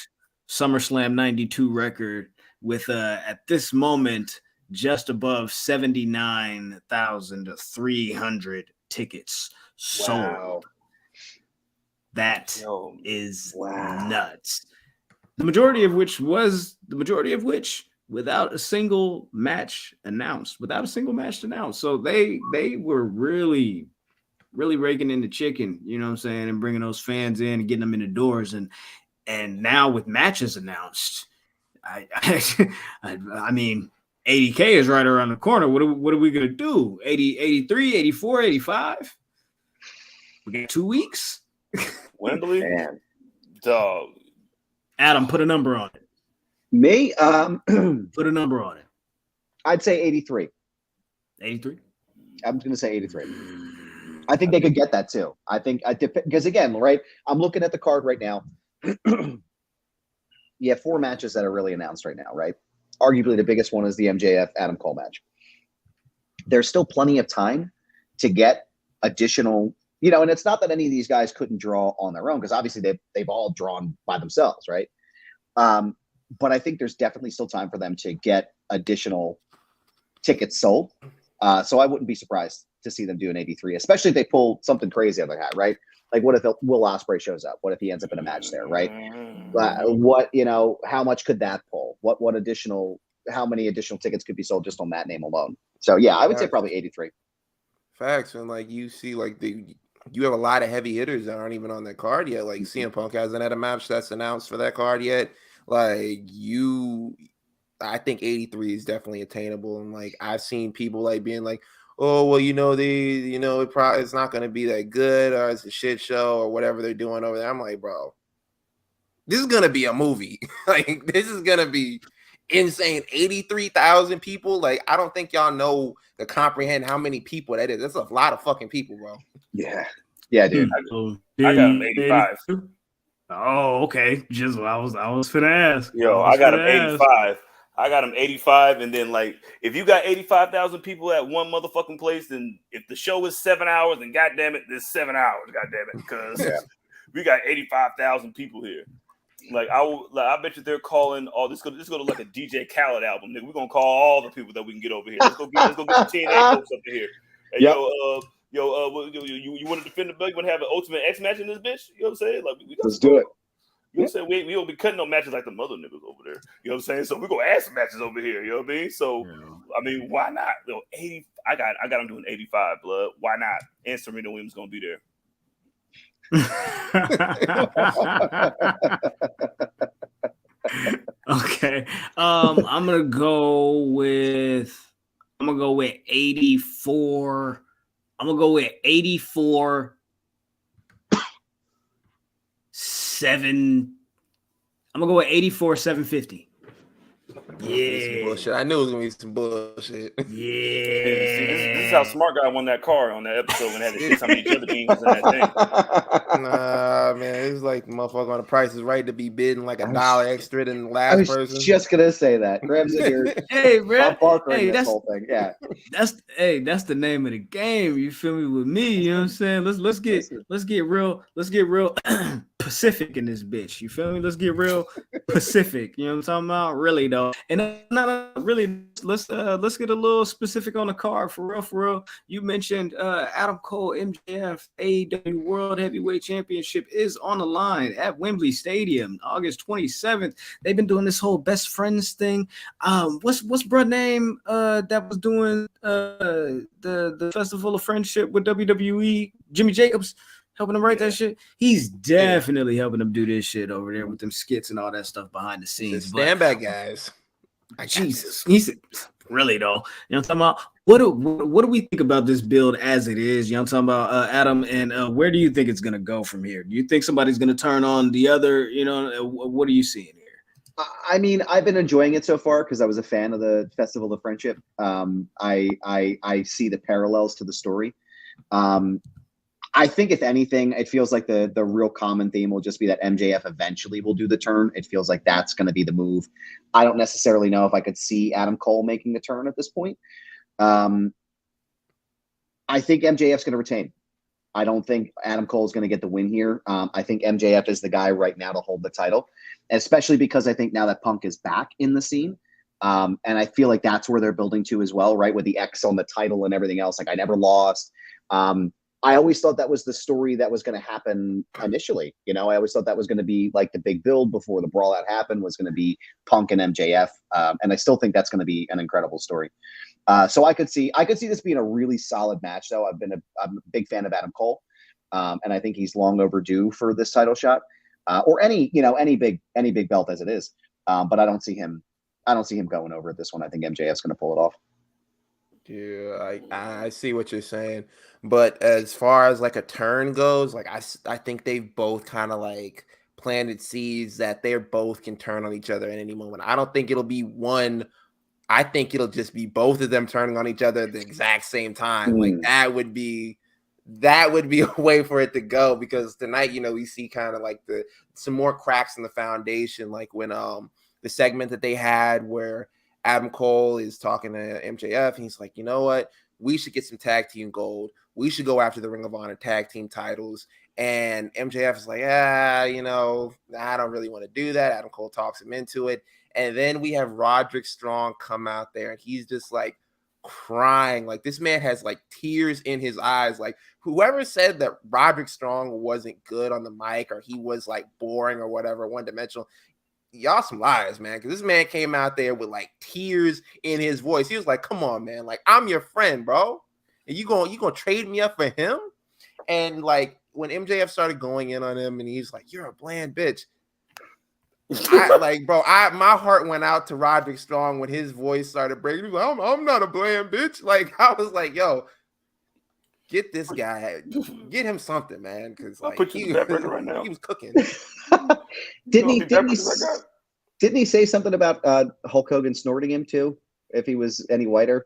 SummerSlam 92 record with, at this moment, just above 79,300 tickets sold. Wow. That is nuts. The majority of which without a single match announced. So they were really raking in the chicken, you know what I'm saying, and bringing those fans in and getting them in the doors. And now with matches announced, I mean, 80K is right around the corner. What are we going to do? 80, 83, 84, 85? We got 2 weeks. Wembley? Man. Dog. Adam, put a number on it. Me? Put a number on it. I'd say 83. 83? I'm going to say 83. I think they could get that too. I think, because again, right, I'm looking at the card right now. You have 4 matches that are really announced right now, right? Arguably the biggest one is the MJF Adam Cole match. There's still plenty of time to get additional, you know, and it's not that any of these guys couldn't draw on their own, because obviously they've all drawn by themselves, right? But I think there's definitely still time for them to get additional tickets sold. So I wouldn't be surprised to see them do an 83, especially if they pull something crazy out of their hat, right? Like, what if Will Ospreay shows up? What if he ends up in a match there, right? What, you know, how much could that pull? How many additional tickets could be sold just on that name alone? So yeah, I would say probably 83. Facts. And like you see, like you have a lot of heavy hitters that aren't even on that card yet. Like CM Punk hasn't had a match that's announced for that card yet. Like I think 83 is definitely attainable. And like I've seen people like being like, oh, well, it's not going to be that good, or it's a shit show, or whatever they're doing over there. I'm like, bro, this is going to be a movie. Like, this is going to be insane. 83,000 people. Like, I don't think y'all know to comprehend how many people that is. That's a lot of fucking people, bro. Yeah. Yeah, dude. I got him 85. Oh, okay. Just I was finna ask. Yo, I got him 85. I got him 85, and then like if you got 85,000 people at one motherfucking place, then if the show is 7 hours, then goddamn it, there's 7 hours, goddamn it, because we got 85,000 people here. Like I bet you they're calling all this. Go to like a DJ Khaled album, nigga. We're gonna call all the people that we can get over here. Let's go get the TNA folks up here. And you want to defend the belt? You want to have an Ultimate X match in this bitch? You know what I'm saying? Like let's do it. You know what I'm saying? We don't be cutting no matches like the mother niggas over there. You know what I'm saying? So we're gonna add some matches over here. You know what I mean? So I mean, why not? You know, 80. I got them doing 85. Blood. Why not? And Serena Williams gonna be there. Okay. I'm gonna go with 84. I'm gonna go with 84. 7. I'm gonna go with 84 750. Yeah. Bullshit. I knew it was gonna be some bullshit. Hey, see, this is Yeah. how Smart Guy won that car on that episode and had to kiss how many jelly beans was in that thing. Nah, man, it's like motherfucker on the Price is Right to be bidding like I $1 was- extra than the I last was person. just gonna say that. Grabs in here, Hey, bro. Barker Hey, this that's whole thing. Yeah. that's the name of the game. You feel me with me? You know what I'm saying? Let's get real Pacific in this bitch. You feel me? Let's get real Pacific. You know what I'm talking about? Really though. And not really. Let's get a little specific on the card for real. For real. You mentioned Adam Cole, MJF, AEW World Heavyweight Championship is on the line at Wembley Stadium, August 27th. They've been doing this whole best friends thing. What's bruh name that was doing the Festival of Friendship with WWE? Jimmy Jacobs helping him write that shit. He's definitely helping them do this shit over there with them skits and all that stuff behind the The scenes. stand back guys. Jesus, he's really though. You know what I'm talking about? What do we think about this build as it is? You know what I'm talking about, Adam? And where do you think it's gonna go from here? Do you think somebody's gonna turn on the other? You know, what are you seeing here? I mean, I've been enjoying it so far because I was a fan of the Festival of Friendship. I see the parallels to the story. I think if anything, it feels like the real common theme will just be that MJF eventually will do the turn. It feels like that's going to be the move. I don't necessarily know if I could see Adam Cole making the turn at this point. I think MJF's going to retain. I don't think Adam Cole is going to get the win here. I think MJF is the guy right now to hold the title, especially because I think now that Punk is back in the scene. And I feel like that's where they're building to as well, right? With the X on the title and everything else. Like, I never lost. I always thought that was the story that was going to happen initially. You know, I always thought that was going to be like the big build before the brawl out happened was going to be Punk and MJF. And I still think that's going to be an incredible story. So I could see this being a really solid match, though. I'm a big fan of Adam Cole. And I think he's long overdue for this title shot, or any big belt as it is. But I don't see him going over at this one. I think MJF's going to pull it off. Yeah, I see what you're saying, but as far as like a turn goes, like I think they've both kind of like planted seeds that they're both can turn on each other at any moment. I don't think it'll be one. I think it'll just be both of them turning on each other at the exact same time. Like that would be a way for it to go, because tonight, you know, we see kind of like some more cracks in the foundation, like when the segment that they had where Adam Cole is talking to MJF, and he's like, you know what? We should get some tag team gold. We should go after the Ring of Honor tag team titles. And MJF is like, you know, I don't really want to do that. Adam Cole talks him into it. And then we have Roderick Strong come out there, and he's just like crying. Like, this man has like tears in his eyes. Like, whoever said that Roderick Strong wasn't good on the mic, or he was like boring or whatever, one-dimensional, y'all some liars, man. Because this man came out there with like tears in his voice. He was like, come on, man. Like, I'm your friend, bro. And you gonna trade me up for him? And like, when MJF started going in on him, and he's like, you're a bland bitch. My heart went out to Roderick Strong when his voice started breaking. He was like, I'm not a bland bitch. Like, I was like, yo, get this guy, get him something, man. Because like, he was cooking. Didn't he say something about Hulk Hogan snorting him too, if he was any whiter?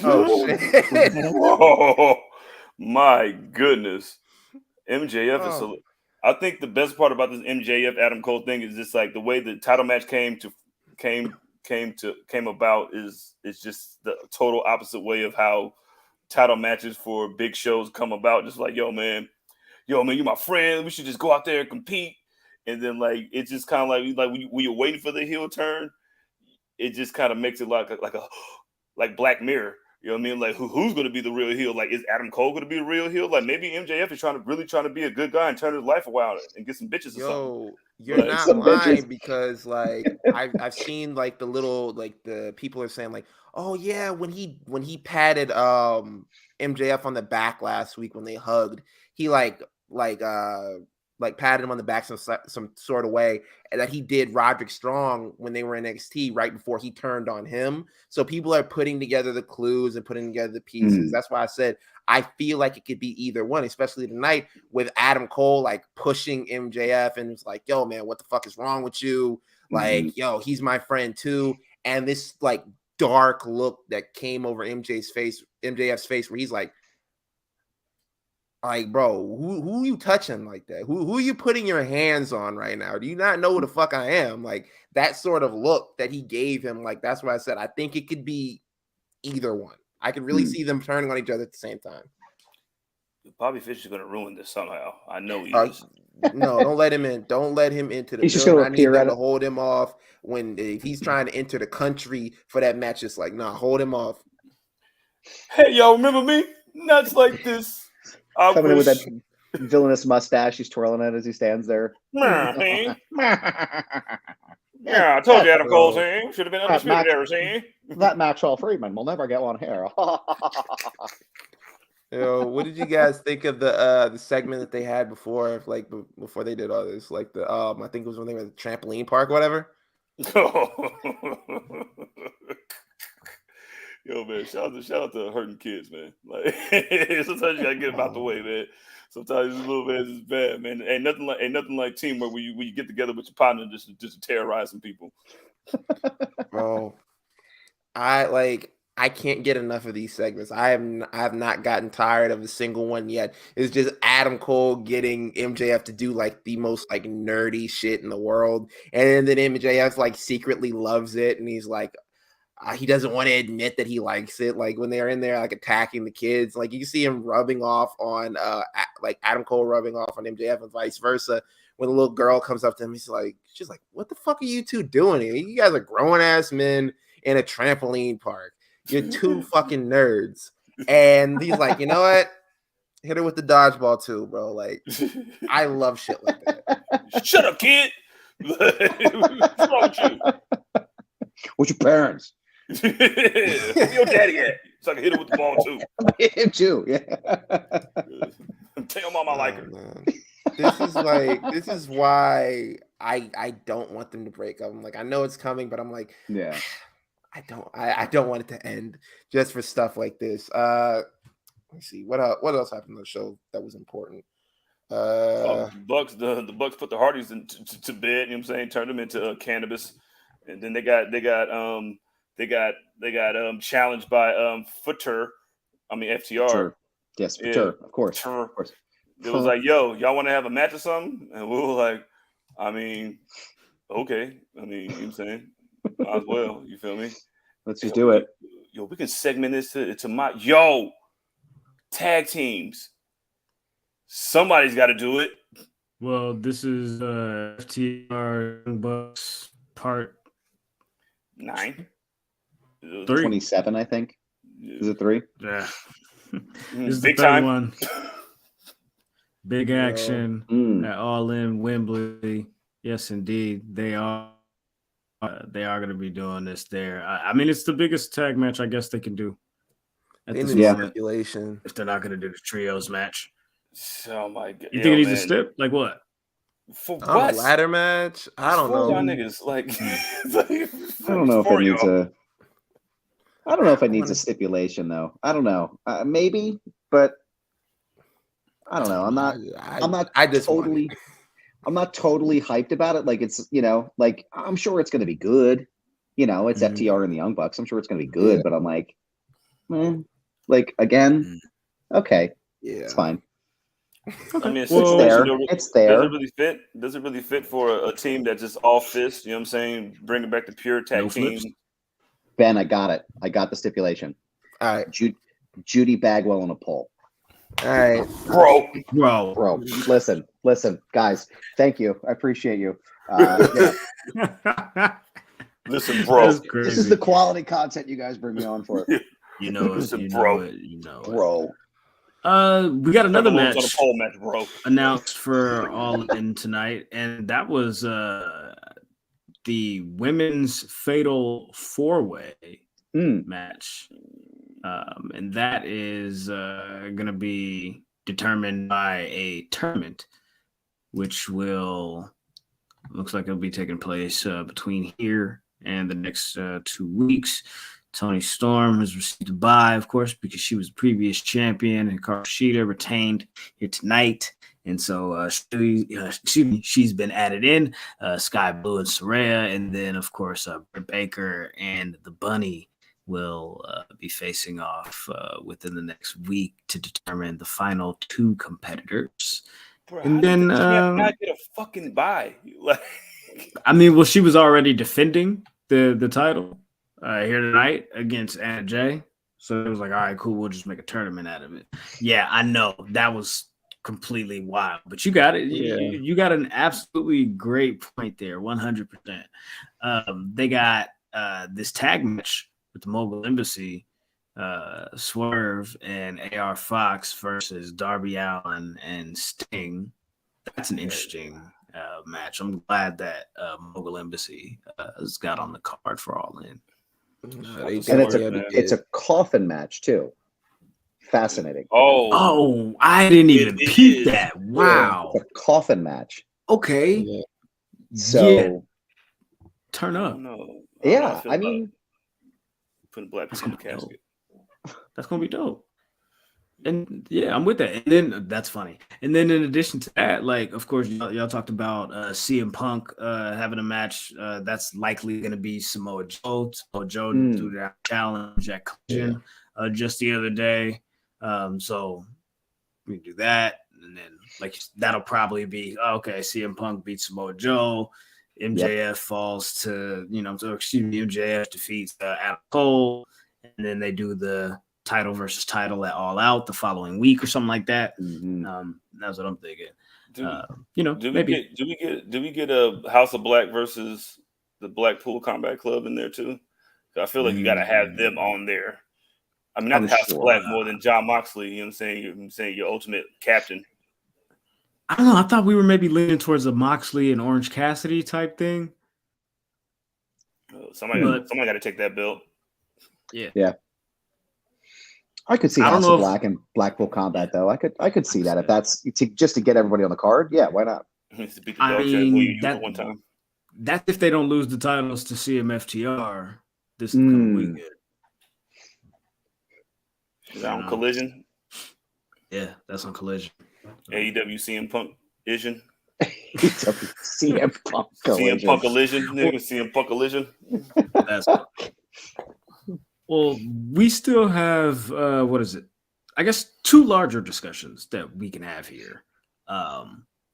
Oh shit! Oh my goodness, MJF is so. I think the best part about this MJF Adam Cole thing is just like the way the title match came about is just the total opposite way of how title matches for big shows come about. Just like, yo man, you're my friend. We should just go out there and compete. And then like it's just kind of like when you're waiting for the heel turn, it just kind of makes it like Black Mirror. You know what I mean? Like who's going to be the real heel? Like, is Adam Cole going to be the real heel? Like maybe MJF is trying to be a good guy and turn his life around and get some bitches or something. You're not lying, because like I've seen like the little, like the people are saying like, oh yeah, when he patted MJF on the back last week when they hugged, he like like patted him on the back some sort of way, and that he did Roderick Strong when they were in NXT right before he turned on him. So people are putting together the clues and putting together the pieces. That's why I said I feel like it could be either one, especially tonight with Adam Cole like pushing MJF and it's like, yo, man, what the fuck is wrong with you? Like, yo, he's my friend too. And this like dark look that came over MJF's face where he's like, bro, who you touching like that? Who are you putting your hands on right now? Do you not know who the fuck I am? Like that sort of look that he gave him, like that's why I said I think it could be either one. I could really see them turning on each other at the same time. Bobby Fish is going to ruin this somehow. I know he is. No, don't let him in. Don't let him into the. He's just going to appear to hold him off if he's trying to enter the country for that match. It's like, nah, hold him off. Hey, y'all remember me? Nuts like this. Coming in with that villainous mustache, he's twirling it as he stands there. Yeah, I told you Adam Cole should have been undisputed era. That Maxwell Friedman will never get one here. What did you guys think of the segment that they had before they did all this? Like the I think it was when they were at the trampoline park or whatever. Yo, man, shout out to hurting kids, man. Like sometimes you gotta get them out the way, man. Sometimes these little man is bad, man. Ain't nothing like teamwork where you get together with your partner just to terrorize some people. Bro, I can't get enough of these segments. I have not gotten tired of a single one yet. It's just Adam Cole getting MJF to do like the most like nerdy shit in the world, and then MJF like secretly loves it, and he's like. He doesn't want to admit that he likes it. Like when they're in there, like attacking the kids, like you see him rubbing off on, like Adam Cole rubbing off on MJF and vice versa. When a little girl comes up to him, she's like, "What the fuck are you two doing here? You guys are grown ass men in a trampoline park. You're two fucking nerds." And he's like, "You know what? Hit her with the dodgeball too, bro." Like, I love shit like that. Shut up, kid. What's wrong with you? With your parents. Where your daddy at? So I can hit him with the ball too. Him too, yeah. Tell mom I like her. Man. This is why I don't want them to break up. I'm like, I know it's coming, but I'm like, yeah, I don't want it to end just for stuff like this. Let's see what else happened on the show that was important. The Bucks put the Hardys to bed. You know what I'm saying? Turned them into cannabis, and then they got challenged by FTR. Sure. Yes, for sure, of course. It was like, yo, y'all want to have a match or something? And we were like, I mean, okay. I mean, you know what I'm saying? Might as well. You feel me? Let's just do it. Yo, we can segment this to my tag teams. Somebody's got to do it. Well, this is FTR Bucks part 9. 3. 27, I think. Is it 3? Yeah. This is Big the third time. one. Big action at All In Wembley. Yes, indeed. They are going to be doing this there. I mean, it's the biggest tag match I guess they can do. At this moment, if they're not going to do the trios match. Oh my god! You think it needs a step? Like what? For what? A ladder match? I don't know. Y'all niggas, like, I don't know if it needs a. I don't know if it needs a stipulation though. I don't know. Maybe, but I don't know. I'm not totally hyped about it. Like it's like I'm sure it's going to be good. It's FTR and the Young Bucks. I'm sure it's going to be good. But I'm like, like again, okay, it's fine. I mean, it's there. It's there. Does it really fit for a team that's just all fist? You know what I'm saying? Bringing back the pure tag team. Ben, I got it. I got the stipulation. All right, Judy Bagwell on a pole. All right, bro. Listen, guys. Thank you. I appreciate you. Listen, bro. This is the quality content you guys bring me on for. Bro. We got another match, on a pole match, bro, announced for All In tonight, and that was the women's fatal 4-way match, and that is going to be determined by a tournament. which will looks like it'll be taking place between here and the next 2 weeks. Toni Storm has received a bye, of course, because she was the previous champion, and Kairi Shida retained here tonight. And so she's been added in, Sky Blue and Soraya. And then, of course, Britt Baker and the Bunny will be facing off within the next week to determine the final 2 competitors. Bro, and then not get a fucking bye. Like, I mean, well, she was already defending the title here tonight against Anna Jay. So it was like, all right, cool, we'll just make a tournament out of it. Yeah, I know that was completely wild, but you got it. Yeah. You got an absolutely great point there, 100%. They got this tag match with the Mogul Embassy, Swerve and AR Fox versus Darby Allin and Sting. That's an interesting match. I'm glad that Mogul Embassy has got on the card for All In. And it's a coffin match too. Fascinating. Oh, I didn't even peep that. Wow. It's a coffin match. Okay. Yeah. So turn up. Yeah, I mean, putting black people in the casket. That's gonna be dope. And yeah, I'm with that. And then that's funny. And then in addition to that, like, of course, y'all talked about CM Punk having a match. That's likely going to be Samoa Joe. Samoa Joe threw that challenge at Collision just the other day. So we can do that. And then, like, that'll probably be, okay, CM Punk beats Samoa Joe. MJF falls to, MJF defeats Adam Cole. And then they do the title versus title at All Out the following week or something like that. That's what I'm thinking. Do maybe we get a House of Black versus the Blackpool Combat Club in there too? I feel like you got to have them on there. I mean, not the House of Black more than John Moxley. You know what I'm saying? Your ultimate captain. I don't know. I thought we were maybe leaning towards a Moxley and Orange Cassidy type thing. Somebody got to take that belt. Yeah. I could see House of Black and Blackpool Combat though. I could see that if that's just to get everybody on the card. Yeah, why not? I mean, that's if they don't lose the titles to CMFTR this coming weekend. Is that on Collision? Yeah, that's on Collision. AEW CM Punk Collision. CM Punk Collision. CM Punk Collision. Nigga, CM Punk Collision. That's well, we still have what is it? I guess 2 larger discussions that we can have here.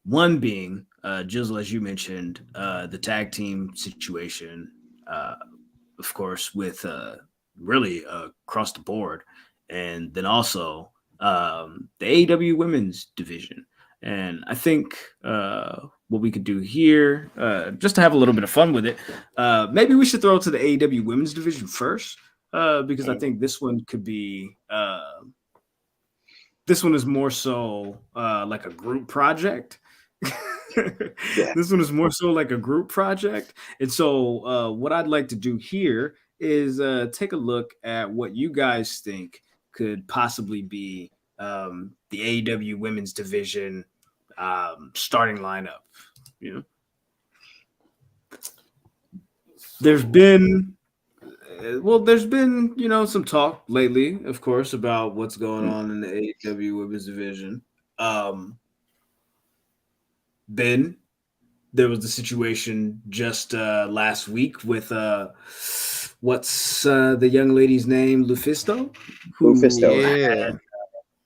One being, Jizzle, as you mentioned, the tag team situation, of course, with really across the board, and then also the AEW women's division. And I think what we could do here, just to have a little bit of fun with it, maybe we should throw it to the AEW women's division first. Because I think this one could be this one is more so like a group project. This one is more so like a group project. And so what I'd like to do here is take a look at what you guys think could possibly be the AEW women's division starting lineup. There's been some talk lately, of course, about what's going on in the AEW women's division. Ben, there was the situation just last week with what's the young lady's name, Lufisto,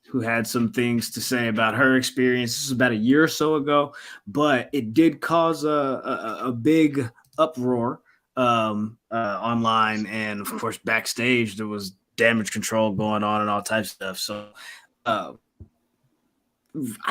who had some things to say about her experience. This was about a year or so ago, but it did cause a big uproar online, and of course backstage there was damage control going on and all types of stuff. So I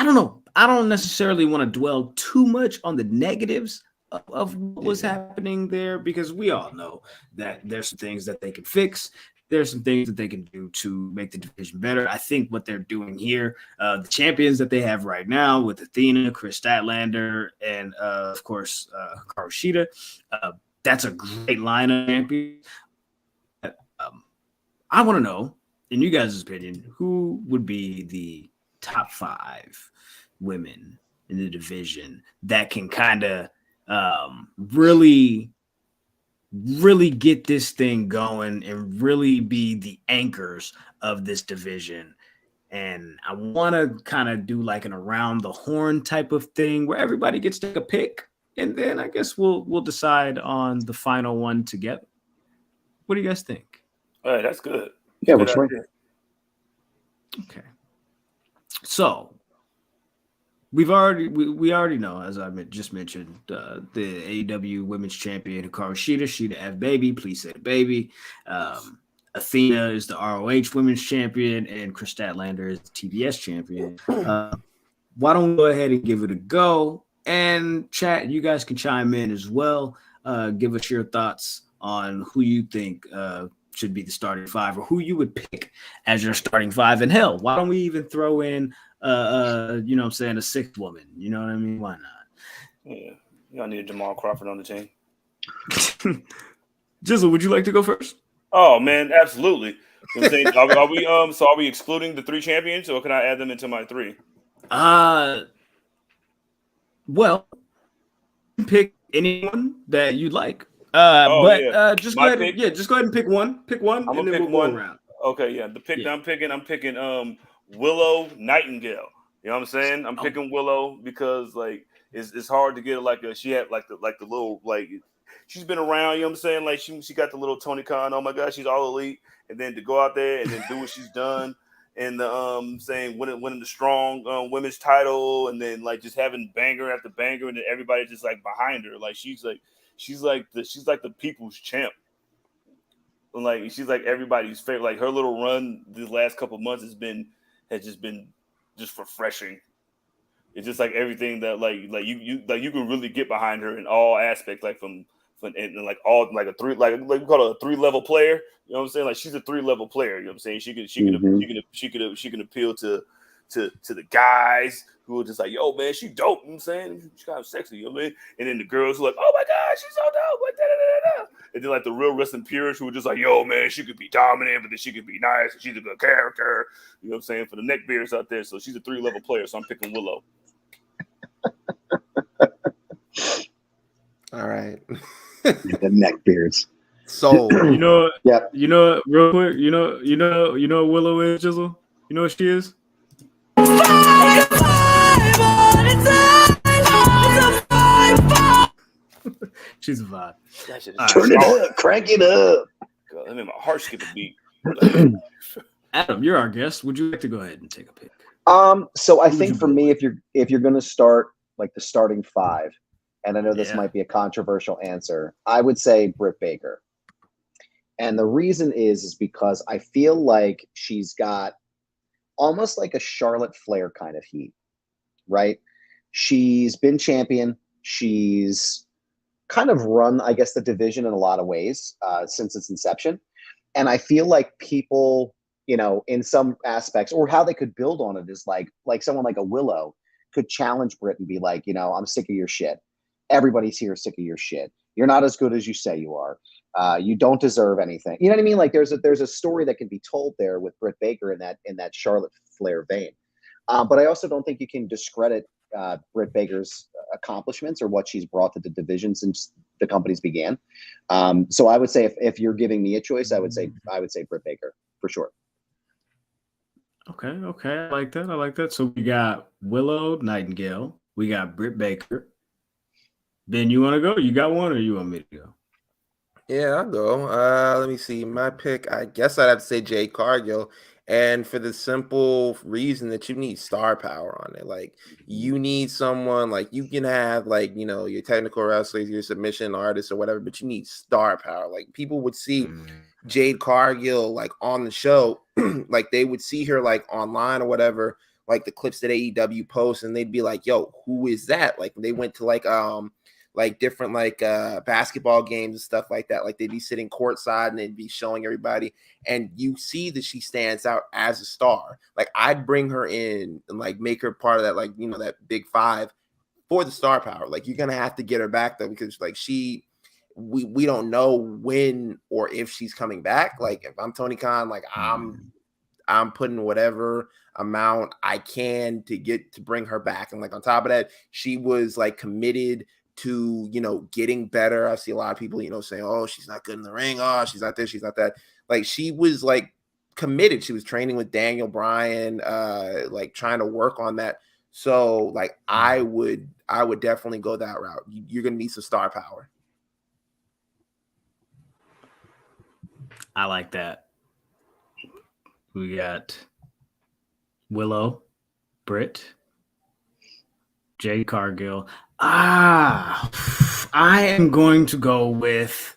don't know. I don't necessarily want to dwell too much on the negatives of what was happening there, because we all know that there's some things that they can fix. There's some things that they can do to make the division better. I think what they're doing here, the champions that they have right now with Athena, Chris Statlander, and of course Hikaru Shida, that's a great line of champions. I want to know, in you guys' opinion, who would be the top 5 women in the division that can kind of really get this thing going and really be the anchors of this division. And I want to kind of do like an around the horn type of thing where everybody gets to take a pick, and then I guess we'll decide on the final one together. What do you guys think? All right, that's good. Yeah, Good which way? idea. Okay. So we already know, as I just mentioned, the AEW Women's Champion Hikaru Shida. Shida F baby, please say the baby. Athena is the ROH Women's Champion, and Chris Statlander is the TBS Champion. Why don't we go ahead and give it a go? And chat, you guys can chime in as well. Give us your thoughts on who you think should be the starting five, or who you would pick as your starting five. And hell, why don't we even throw in you know what I'm saying, a sixth woman? You know what I mean? Why not? Yeah. Y'all need Jamal Crawford on the team. Jizzle, would you like to go first? Oh man, absolutely. You know what I'm saying? Are we excluding the 3 champions, or can I add them into my 3? Well, pick anyone that you'd like. Just go ahead. Just go ahead and pick one. Pick one, and then we'll go around. Okay, yeah. The pick that I'm picking Willow Nightingale. You know what I'm saying? I'm picking Willow because like it's hard to get like she had like the little like she's been around, you know what I'm saying? Like she got the little Tony Khan, oh my God, she's all elite, and then to go out there and then do what she's done, and the winning the strong women's title, and then like just having banger after banger, and then everybody just like behind her, like she's like the people's champ. Like she's like everybody's favorite. Like her little run these last couple of months has just been refreshing. It's just like everything that like you can really get behind her in all aspects, like from and like all like a 3 like we call it a 3-level player. You know what I'm saying? Like she's a 3-level player. You know what I'm saying? She can appeal to the guys who are just like, yo man, she dope. You know what I'm saying? She's kind of sexy. You know what I mean? And then the girls who are like, oh my God, she's so dope. Like, da, da, da, da. And then like the real wrestling purists who are just like, yo man, she could be dominant, but then she could be nice. And she's a good character. You know what I'm saying? For the neck beards out there, so she's a 3-level player. So I'm picking Willow. All right. The neck beards. So real quick, you know what Willow is, Jizzle? You know what she is? She's a vibe. Turn it up, crank it up. God, I mean, my heart skip a beat. Adam, you're our guest. Would you like to go ahead and take a pick? So I think for me, if you're going to start like the starting 5, and I know this might be a controversial answer, I would say Britt Baker. And the reason is because I feel like she's got almost like a Charlotte Flair kind of heat, right? She's been champion. She's kind of run, I guess, the division in a lot of ways since its inception. And I feel like people, you know, in some aspects, or how they could build on it is like someone like a Willow could challenge Britt and be like, you know, I'm sick of your shit. Everybody's here sick of your shit. You're not as good as you say you are. You don't deserve anything. You know what I mean? Like there's a story that can be told there with Britt Baker in that Charlotte Flair vein. But I also don't think you can discredit Britt Baker's accomplishments or what she's brought to the division since the companies began. So I would say if you're giving me a choice, I would say Britt Baker for sure. Okay, I like that. So we got Willow Nightingale, we got Britt Baker. Ben, you want to go? You got one, or you want me to go? yeah, I'll go. Let me see. My pick, I guess I'd have to say Jade Cargill. And for the simple reason that you need star power on it. Like you need someone, like you can have like, you know, your technical wrestlers, your submission artists or whatever, but you need star power. Like people would see Jade Cargill like on the show, like they would see her like online or whatever, like the clips that AEW posts, and they'd be like, yo, who is that? Like they went to like different like basketball games and stuff like that. Like they'd be sitting courtside and they'd be showing everybody, and you see that she stands out as a star. Like I'd bring her in and like make her part of that, like, you know, that big 5 for the star power. Like you're gonna have to get her back though, because like we don't know when or if she's coming back. Like if I'm Tony Khan, like I'm putting whatever amount I can to bring her back. And like on top of that, she was like committed to, you know, getting better. I see a lot of people, you know, saying, oh, she's not good in the ring. Oh, she's not this, she's not that. Like she was like committed. She was training with Daniel Bryan, like trying to work on that. So like I would definitely go that route. You're gonna need some star power. I like that. We got Willow, Britt, Jade Cargill. I am going to go with.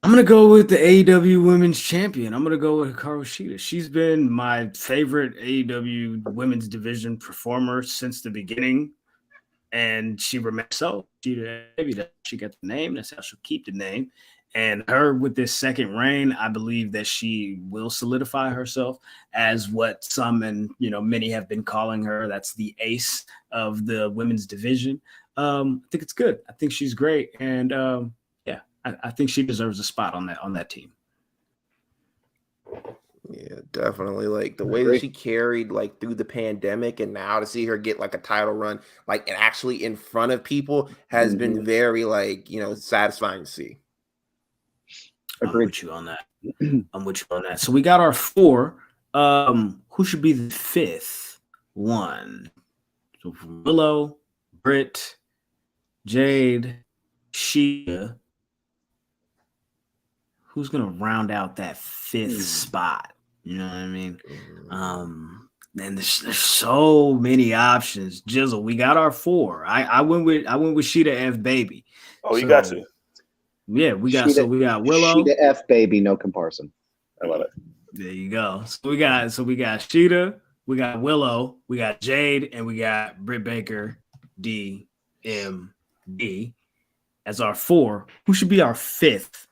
I'm going to go with the AEW Women's Champion. I'm going to go with Hikaru Shida. She's been my favorite AEW Women's Division performer since the beginning, and she remains so. She got the name. That's how she'll keep the name. And her with this second reign, I believe that she will solidify herself as what some and many have been calling her. That's the ace of the women's division. I think it's good. I think she's great, and I think she deserves a spot on that team. Yeah, definitely. Like the way that she carried like through the pandemic, and now to see her get like a title run, like and actually in front of people, has been very satisfying to see. Agreed. I'm with you on that. So we got our 4. Who should be the 5th one? So Willow, Britt, Jade, Shida. Who's gonna round out that 5th spot? You know what I mean? And there's so many options. Jizzle, we got our 4. I went with Shida F Baby. Oh, you got to. Yeah, we got Willow. Shida F Baby, no comparison. I love it. There you go. So we got Shida, we got Willow, we got Jade, and we got Britt Baker DMD as our 4. Who should be our 5th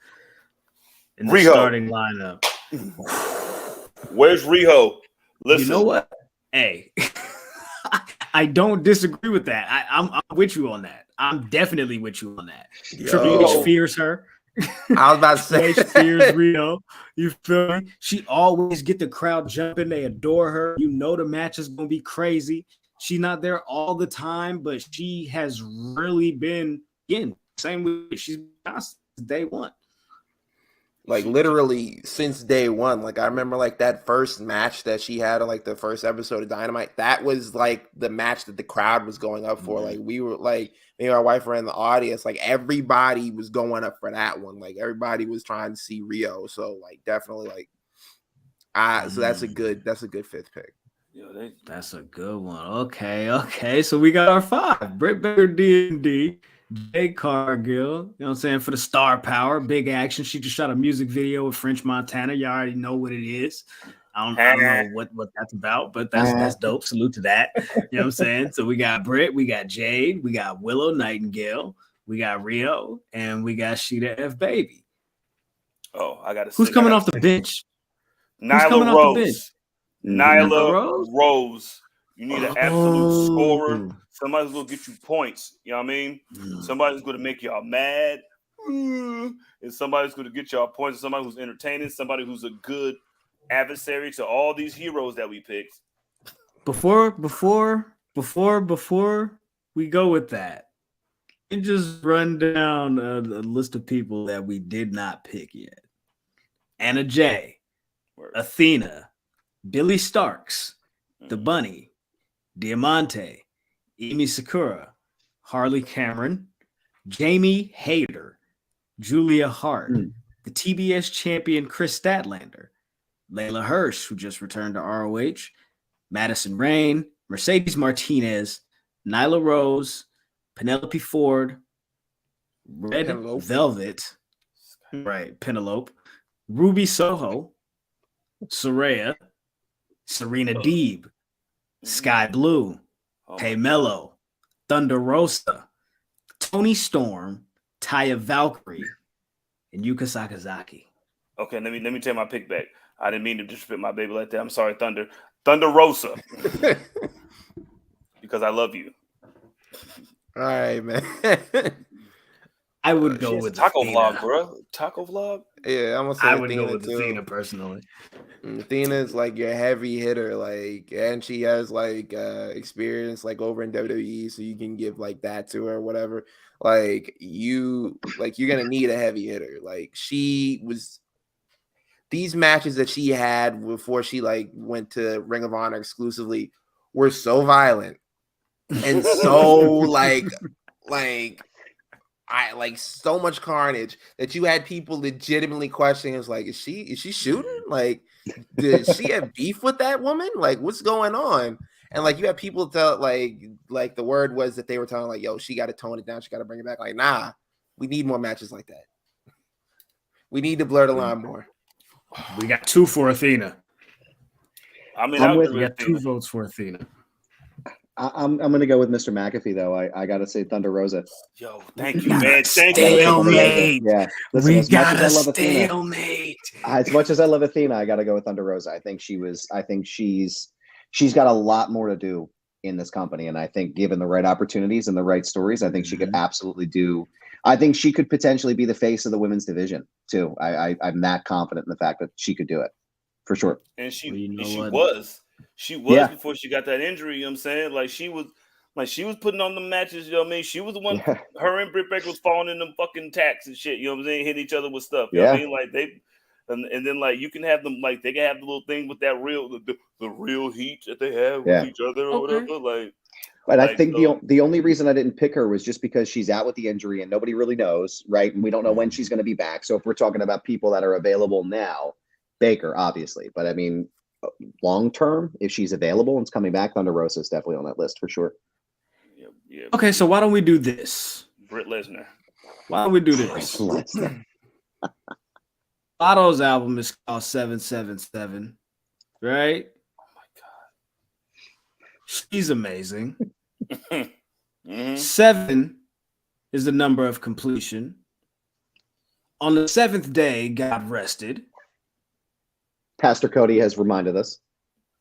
in the starting lineup? Where's Riho? Listen. You know what? Hey, I don't disagree with that. I'm with you on that. I'm definitely with you on that. Triple H fears her. I was about to say Triple H fears Rio. You feel me? She always get the crowd jumping. They adore her. You know the match is gonna be crazy. She's not there all the time, but she has really been same with she's constant day one. Like literally since day one. Like I remember like that first match that she had on like the first episode of Dynamite. That was like the match that the crowd was going up for. Like we were like me and my wife were in the audience. Like everybody was going up for that one. Like everybody was trying to see Rio. So like definitely like so that's a good 5th pick. That's a good one. Okay. So we got our 5. Britt Baker D&D. Jade Cargill, you know what I'm saying, for the star power, big action. She just shot a music video with French Montana. You already know what it is. I don't know what that's about, but that's dope. Salute to that. You know what I'm saying? So we got Britt, we got Jade, we got Willow Nightingale, we got Rio, and we got Shida F Baby. Oh, who's coming off the bench? Nyla Rose. Nyla Rose. You need an absolute scorer. Somebody's going to get you points. You know what I mean? Somebody's going to make y'all mad. And somebody's going to get y'all points. Somebody who's entertaining. Somebody who's a good adversary to all these heroes that we picked. Before we go with that, and just run down a list of people that we did not pick yet. Anna Jay, Athena, Billy Starks, The Bunny, Diamante, Emi Sakura, Harley Cameron, Jamie Hayter, Julia Hart, the TBS champion Chris Statlander, Layla Hirsch, who just returned to ROH, Madison Rain, Mercedes Martinez, Nyla Rose, Penelope Ford, Red Velvet, Penelope, Ruby Soho, Saraya, Serena Deeb, Sky Blue, Mello, Thunder Rosa, Tony Storm, Taya Valkyrie, and Yuka Sakazaki. Okay, let me take my pick back. I didn't mean to disrespect my baby like that. I'm sorry, Thunder Rosa, because I love you. All right, man. I would She go has a with taco Athena. vlog, bro. Taco vlog. Yeah, I'm gonna say I would Athena go with too. Athena personally. Athena's like your heavy hitter, like, and she has like experience like over in WWE, so you can give like that to her, or whatever. You're gonna need a heavy hitter. Like she was these matches that she had before she like went to Ring of Honor exclusively were so violent and so like so much carnage that you had people legitimately questioning. It's like, is she shooting? Like, did she have beef with that woman? Like, what's going on? And like, you have people tell like the word was that they were telling like, yo, she got to tone it down, she got to bring it back. Like, nah, we need more matches like that. We need to blur the line more. We got 2 for Athena. I mean, We got 2 votes for Athena. I'm going to go with Mr. McAfee, though. I got to say Thunder Rosa. Yo, thank you, man. Thank you. Stalemate. Yeah. Listen, We as much got as I a love Athena, stalemate. as much as I love Athena, I got to go with Thunder Rosa. I think she's got a lot more to do in this company. And I think given the right opportunities and the right stories, I think she could absolutely do. I think she could potentially be the face of the women's division too. I'm that confident in the fact that she could do it for sure. And she what? She was before she got that injury, you know what I'm saying? Like she was putting on the matches, you know what I mean? She was the one, her and Britt Baker was falling in them fucking tacks and shit, you know what I'm saying? Hitting each other with stuff, you know what I mean? Like they, and then like you can have them, like they can have the little thing with that real, the real heat that they have with each other or whatever. Like, but I think the only reason I didn't pick her was just because she's out with the injury and nobody really knows, right? And we don't know when she's going to be back. So if we're talking about people that are available now, Baker, obviously. But I mean, long term, if she's available and it's coming back, Thunder Rosa is definitely on that list for sure. Yeah. Okay, so why don't we do this? Britt Lesnar. Why don't we do this? Otto's album is called 777, right? Oh my god, she's amazing. 7 is the number of completion. On the 7th day, God rested. Pastor Cody has reminded us.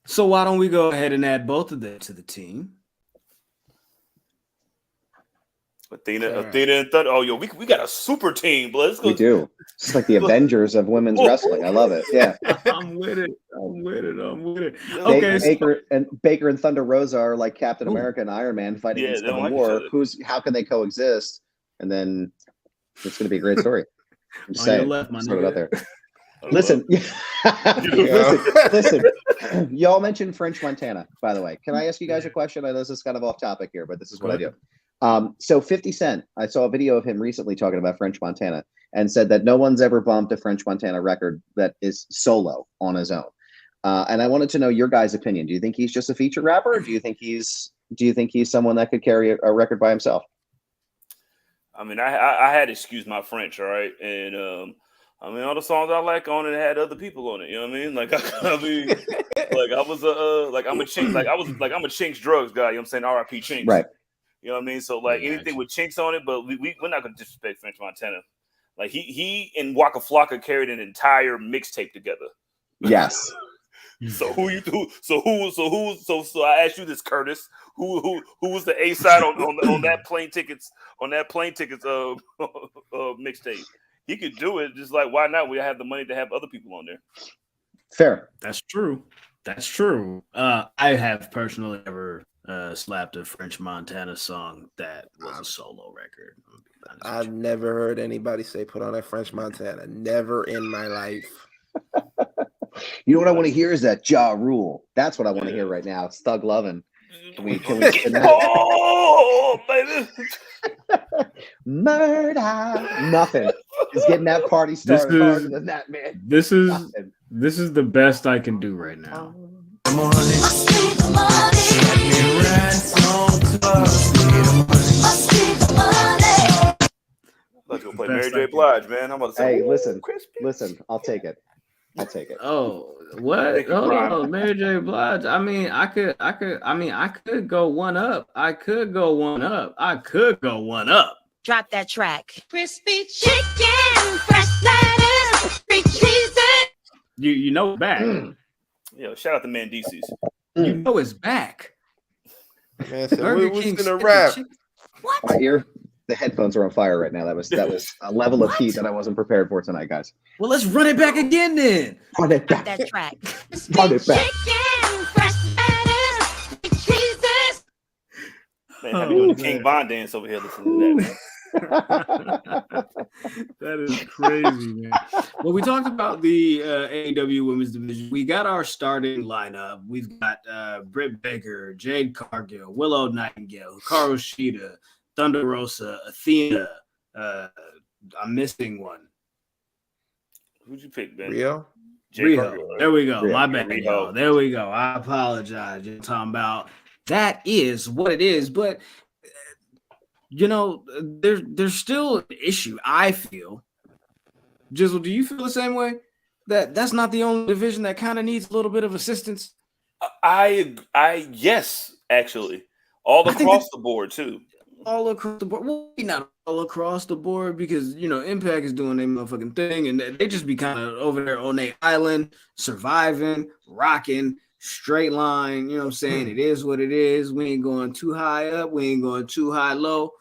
So why don't we go ahead and add both of them to the team? Athena and Thunder. Oh, yo, we got a super team, but let's go. We do. It's like the Avengers of women's wrestling. I love it. Yeah. I'm with it. Okay. Baker and Thunder Rosa are like Captain America and Iron Man fighting in Civil War. How can they coexist? And then it's going to be a great story. I'm just saying. Throw it out there. Listen, listen. Y'all mentioned French Montana, by the way. Can I ask you guys a question? I know this is kind of off topic here, but this is what I do. So 50 Cent, I saw a video of him recently talking about French Montana and said that no one's ever bumped a French Montana record that is solo on his own. And I wanted to know your guys' opinion. Do you think he's just a feature rapper? Or do you think he's someone that could carry a record by himself? I mean, I had to excuse my French, all right, and I mean, all the songs I like on it had other people on it. You know what I mean? Like, I mean, like I was I'm a Chinks, I'm a Chinks drugs guy. You know what I'm saying? R.I.P. Chinks. Right. You know what I mean? So like anything with Chinks on it, but we're not gonna disrespect French Montana. Like he and Waka Flocka carried an entire mixtape together. Yes. So I asked you this, Curtis. Who was the A side on that plane tickets mixtape? He could do it. Just like, why not? We have the money to have other people on there. Fair. That's true. I have personally never slapped a French Montana song that was a solo record. I've never heard anybody say put on that French Montana. Never in my life. You know what I want to hear is that Ja Rule. That's what I want to hear right now. It's Thug Lovin'. Can we spin that? Oh, baby. Murder. Nothing. Just getting that party started harder than that, man. This is the best I can do right now. Let's go play Mary J. Blige, man. I'm about to say, hey, listen, I'll take it. Oh, what? Oh, Mary J. Blige. I mean, I could go one up. Drop that track. Crispy chicken, fresh lettuce, free cheese. You know it's back. Yo, shout out to Mendices. You know it's back. Man, so who's gonna rap? What? My ear. The headphones are on fire right now. That was a level of heat that I wasn't prepared for tonight, guys. Well, let's run it back again then. Run it Got back. that track. Run it back. Chicken, fresh lettuce, Jesus. Man, have you doing the King Von dance over here listening to that? That is crazy, man. Well, we talked about the AEW Women's Division. We got our starting lineup. We've got Britt Baker, Jade Cargill, Willow Nightingale, Hikaru Shida, Thunder Rosa, Athena. I'm missing one. Who'd you pick, Ben? Rio. Riho. There we go. Rio. My bad. Riho. There we go. I apologize. You're talking about that is what it is, but there's still an issue. I feel. Jizzle, do you feel the same way? That's not the only division that kind of needs a little bit of assistance. Yes, actually, all across the board too. All across the board. Well, not all across the board because Impact is doing their motherfucking thing, and they just be kind of over there on their island, surviving, rocking, straight line. You know what I'm saying? It is what it is. We ain't going too high up. We ain't going too high low.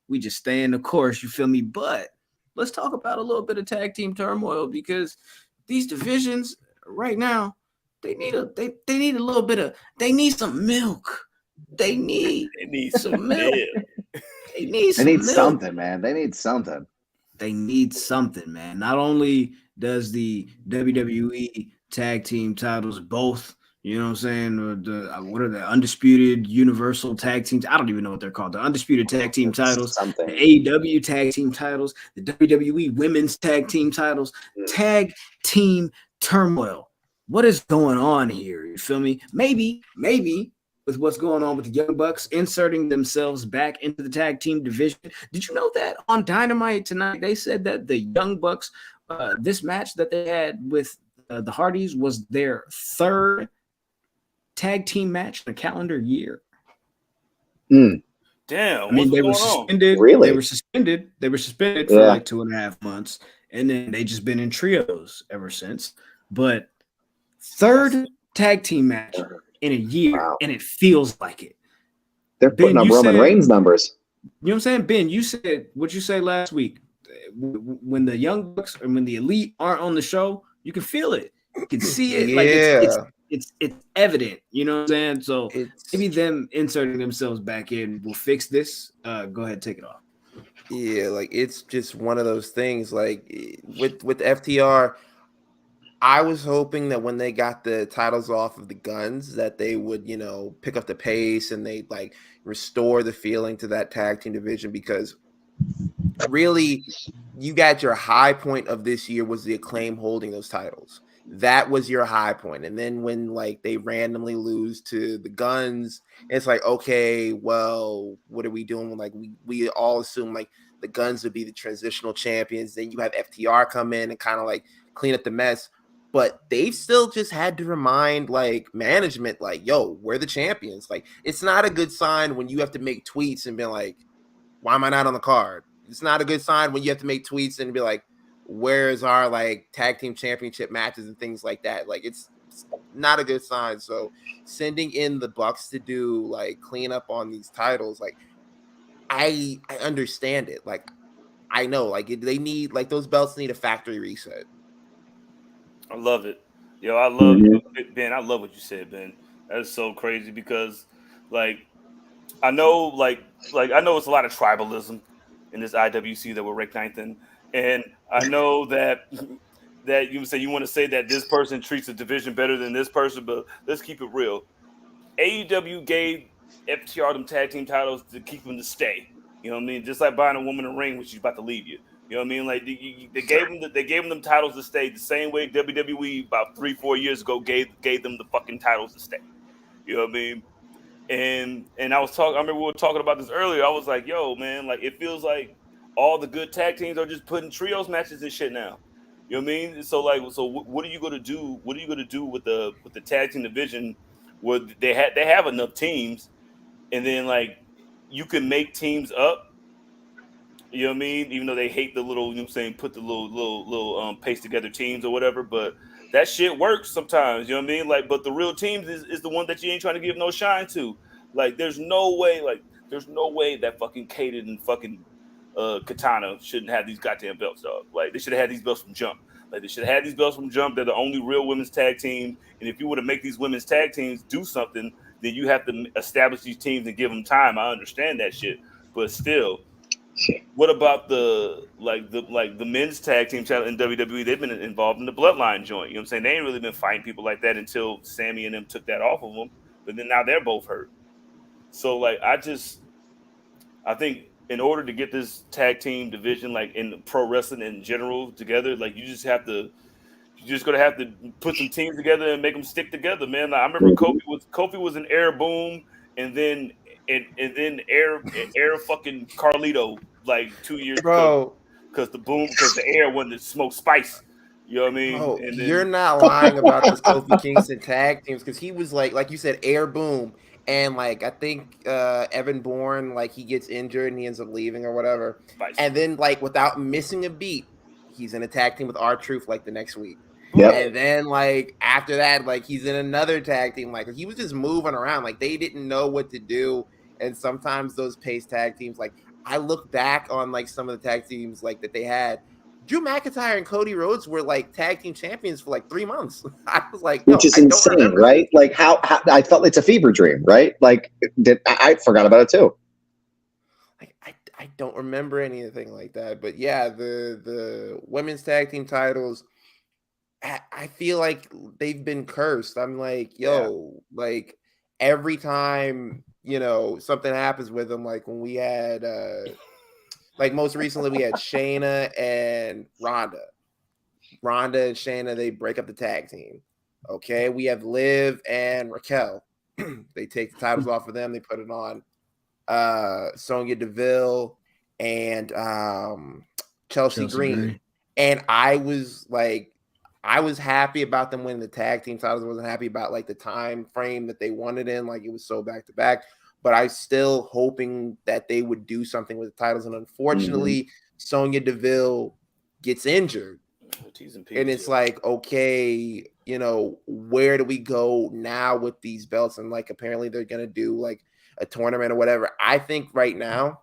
We just stay in the course. You feel me? But let's talk about a little bit of tag team turmoil because these divisions right now they need a little bit of some milk. They need some milk. They need something, man. They need something. They need something, man. Not only does the WWE tag team titles both, you know what I'm saying, what are the undisputed universal tag teams? I don't even know what they're called. The undisputed tag team titles, Something. the AEW tag team titles, the WWE women's tag team titles, tag team turmoil. What is going on here? You feel me? Maybe with what's going on with the Young Bucks inserting themselves back into the tag team division. Did you know that on Dynamite tonight, they said that the Young Bucks, this match that they had with the Hardys was their third tag team match in a calendar year. Damn. I mean, they were suspended. Really? They were suspended for like 2.5 months, and then they just been in trios ever since. But third tag team match in a year, and it feels like it. They're putting up Roman Reigns numbers. You know what I'm saying? Ben, you said what you say last week. When the Young Bucks and when the Elite aren't on the show, you can feel it. You can see it. Like it's evident. You know what I'm saying? So maybe them inserting themselves back in will fix this. Go ahead, take it off. Yeah, like it's just one of those things. Like with FTR, I was hoping that when they got the titles off of the Guns, that they would, pick up the pace and they like restore the feeling to that tag team division, because really you got your high point of this year was the Acclaim holding those titles. That was your high point. And then when like they randomly lose to the Guns, it's like, okay, well, what are we doing? Like we all assume like the Guns would be the transitional champions. Then you have FTR come in and kind of like clean up the mess. But they've still just had to remind like management, like, yo, we're the champions. Like, it's not a good sign when you have to make tweets and be like, why am I not on the card? It's not a good sign when you have to make tweets and be like, where's our like tag team championship matches and things like that. Like, it's not a good sign. So sending in the Bucks to do like clean up on these titles, like I understand it. Like, I know, like they need, like those belts need a factory reset. I love it. Yo, I love Ben. I love what you said, Ben. That's so crazy because, like, I know it's a lot of tribalism in this IWC that we're ranked 9th in, and I know that you would say you want to say that this person treats the division better than this person, but let's keep it real. AEW gave FTR them tag team titles to keep them to stay. You know what I mean? Just like buying a woman a ring when she's about to leave you. You know what I mean? Like they gave them titles to stay the same way WWE about 3-4 years ago gave them the fucking titles to stay. You know what I mean? And I remember we were talking about this earlier. I was like, yo, man, like it feels like all the good tag teams are just putting trios matches and shit now. You know what I mean? So what are you gonna do? What are you gonna do with the tag team division where they have enough teams, and then like you can make teams up? You know what I mean? Even though they hate the little, you know what I'm saying, put the little paste together teams or whatever, but that shit works sometimes, you know what I mean? Like, but the real teams is the one that you ain't trying to give no shine to. Like, there's no way that fucking Kaden and fucking Katana shouldn't have these goddamn belts, dog. Like they should have had these belts from jump. Like they should have had these belts from jump. They're the only real women's tag team. And if you were to make these women's tag teams do something, then you have to establish these teams and give them time. I understand that shit, but still, what about the men's tag team channel in WWE? They've been involved in the bloodline joint. You know what I'm saying? They ain't really been fighting people like that until Sammy and them took that off of them. But then now they're both hurt. So like I think in order to get this tag team division like in pro wrestling in general together, like you're just gonna have to put some teams together and make them stick together, man. Like, I remember Kofi was an Air Boom, and then Air fucking Carlito like 2 years ago, because the Air wanted to smoke spice. You know what I mean? Oh, and then, you're not lying about this Kofi Kingston tag teams, because he was like you said, Air Boom. And like I think Evan Bourne, like he gets injured and he ends up leaving or whatever. Spice. And then like without missing a beat, he's in a tag team with R-Truth like the next week. Yep. And then like after that, like he's in another tag team. Like he was just moving around. Like they didn't know what to do. And sometimes those pace tag teams, like I look back on like some of the tag teams like that they had. Drew McIntyre and Cody Rhodes were like tag team champions for like 3 months. I was like, which is insane, right? Like how I felt it's a fever dream, right? Like I forgot about it too. Like I don't remember anything like that. But yeah, the women's tag team titles, I feel like they've been cursed. I'm like, like every time, you know, something happens with them, like when we had like most recently we had Shayna and Ronda. Ronda and Shayna, they break up the tag team. Okay, we have Liv and Raquel. They take the titles off of them, they put it on Sonya Deville and Chelsea Green. And I was happy about them winning the tag team titles. I wasn't happy about like the time frame that they won it in. Like it was so back to back. But I still hoping that they would do something with the titles. And unfortunately, Sonya Deville gets injured. And it's like, okay, you know, where do we go now with these belts? And like, apparently they're going to do like a tournament or whatever. I think right now,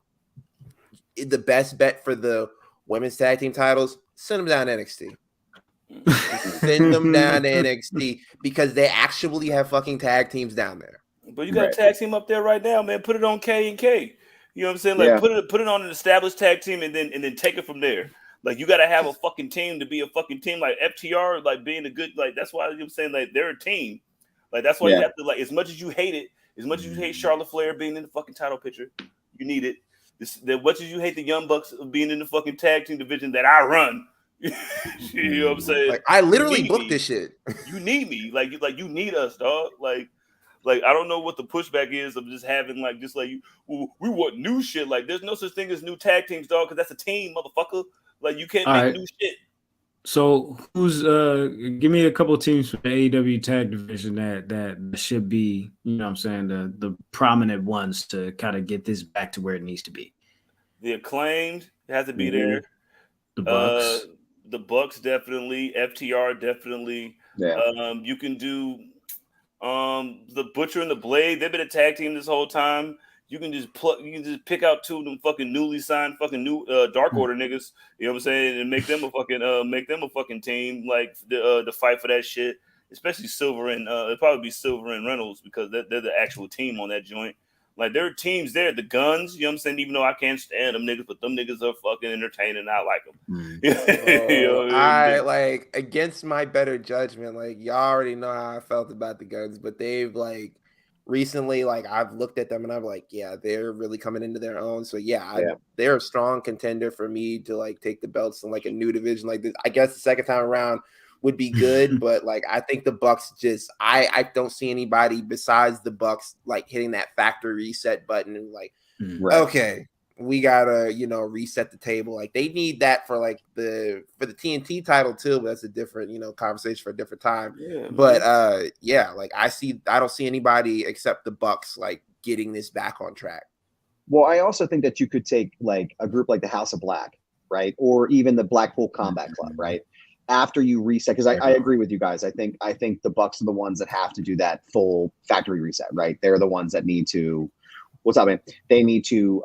the best bet for the women's tag team titles, send them down to NXT. Send them down to NXT because they actually have fucking tag teams down there. But you got a tag team up there right now, man. Put it on K&K. You know what I'm saying? Like put it on an established tag team and then take it from there. Like you gotta have a fucking team to be a fucking team. Like FTR, like being a good, like that's why I'm saying like they're a team. Like that's why you have to, like, as much as you hate it, as much as you hate Charlotte Flair being in the fucking title picture, you need it. As much as you hate the Young Bucks being in the fucking tag team division that I run. You know what I'm saying? Like I literally booked this shit. You need me. Like you need us, dog. Like I don't know what the pushback is of just having like we want new shit. Like there's no such thing as new tag teams, dog, because that's a team, motherfucker. Like you can't make new shit. So who's give me a couple of teams from the AEW tag division that should be, you know what I'm saying, the prominent ones to kind of get this back to where it needs to be. The Acclaimed has to be there. The Bucks. The Bucks definitely. FTR definitely. Yeah. You can do the Butcher and the Blade. They've been a tag team this whole time. You can just pick out two of them fucking newly signed fucking new Dark Order niggas. You know what I'm saying? And make them a fucking team, like the fight for that shit. Especially Silver and it'd probably be Silver and Reynolds, because they're the actual team on that joint. Like there are teams there, the Guns. You know what I'm saying? Even though I can't stand them niggas, but them niggas are fucking entertaining. I like them. You know what I mean? Like against my better judgment, like y'all already know how I felt about the Guns, but they've like recently, like I've looked at them and I'm like, yeah, they're really coming into their own. So they're a strong contender for me to like take the belts in like a new division like this. I guess the second time around would be good, but like I think the Bucks just I don't see anybody besides the Bucks like hitting that factory reset button and like okay, we gotta, you know, reset the table. Like they need that for like the TNT title too, but that's a different, you know, conversation for a different time. But like I don't see anybody except the Bucks like getting this back on track. Well, I also think that you could take like a group like the House of Black, right? Or even the Blackpool Combat Club, right? After you reset, because I agree with you guys. I think the Bucks are the ones that have to do that full factory reset, right? They're the ones that need to what's up, man? They need to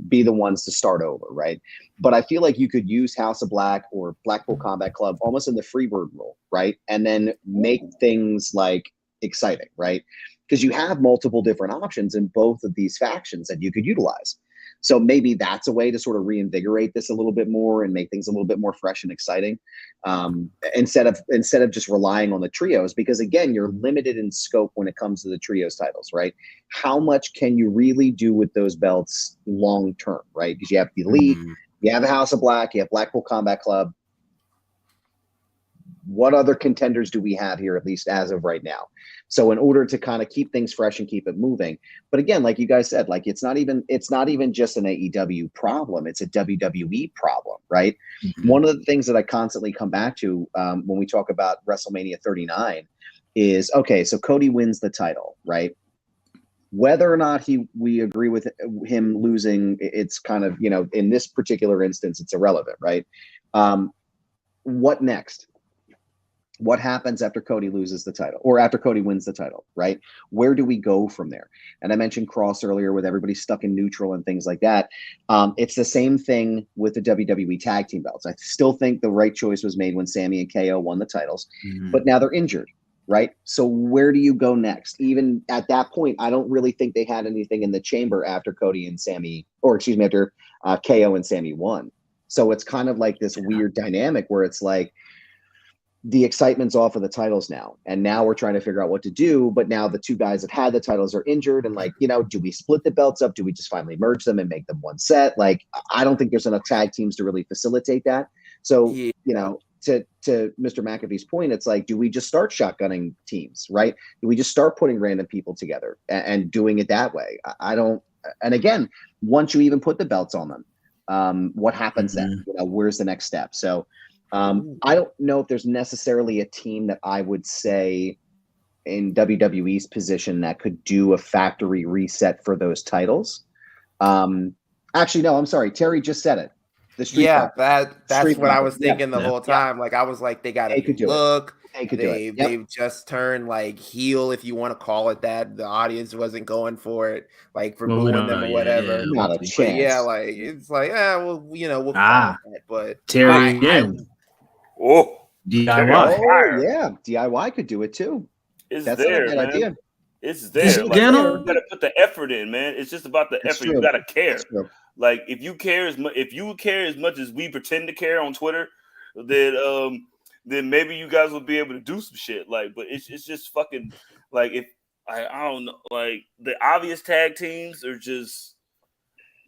be the ones to start over, right? But I feel like you could use House of Black or Blackpool Combat Club almost in the Freebird rule, right? And then make things like exciting, right? Because you have multiple different options in both of these factions that you could utilize. So maybe that's a way to sort of reinvigorate this a little bit more and make things a little bit more fresh and exciting, instead of just relying on the trios. Because again, you're limited in scope when it comes to the trios titles, right? How much can you really do with those belts long term, right? Because you have the Elite, you have the House of Black, you have Blackpool Combat Club. What other contenders do we have here, at least as of right now? So in order to kind of keep things fresh and keep it moving, but again, like you guys said, like it's not even just an AEW problem; it's a WWE problem, right? One of the things that I constantly come back to when we talk about WrestleMania 39 is, okay, so Cody wins the title, right? Whether or not we agree with him losing, it's kind of, in this particular instance, it's irrelevant, right? What next? What happens after Cody loses the title or after Cody wins the title, right? Where do we go from there? And I mentioned Cross earlier with everybody stuck in neutral and things like that. It's the same thing with the WWE tag team belts. I still think the right choice was made when Sammy and KO won the titles, but now they're injured, right? So where do you go next? Even at that point, I don't really think they had anything in the chamber after Cody and Sammy, after KO and Sammy won. So it's kind of like this weird dynamic where it's like, the excitement's off of the titles now, and now we're trying to figure out what to do. But now the two guys that had the titles are injured, and do we split the belts up? Do we just finally merge them and make them one set? Like, I don't think there's enough tag teams to really facilitate that. So, to Mr. McAfee's point, it's like, do we just start shotgunning teams, right? Do we just start putting random people together and doing it that way? I don't. And again, once you even put the belts on them, what happens then? Where's the next step? So. I don't know if there's necessarily a team that I would say in WWE's position that could do a factory reset for those titles. Actually, no, I'm sorry. Terry just said it. The Street Fighter. That's what I was thinking the whole time. Like, I was like, they got a new look. They could do it. They've just turned like heel, if you want to call it that. The audience wasn't going for it, like for booing them or whatever. Not a chance. Yeah, like it's like, we'll call it that. But Terry again. DIY. Oh, yeah. DIY could do it too. That's there, not a bad idea. It's there. You gotta put the effort in, man. It's just about the effort. You gotta care. Like if you care as much as we pretend to care on Twitter, then maybe you guys will be able to do some shit. Like, but it's just fucking like, if I don't know, like the obvious tag teams are just.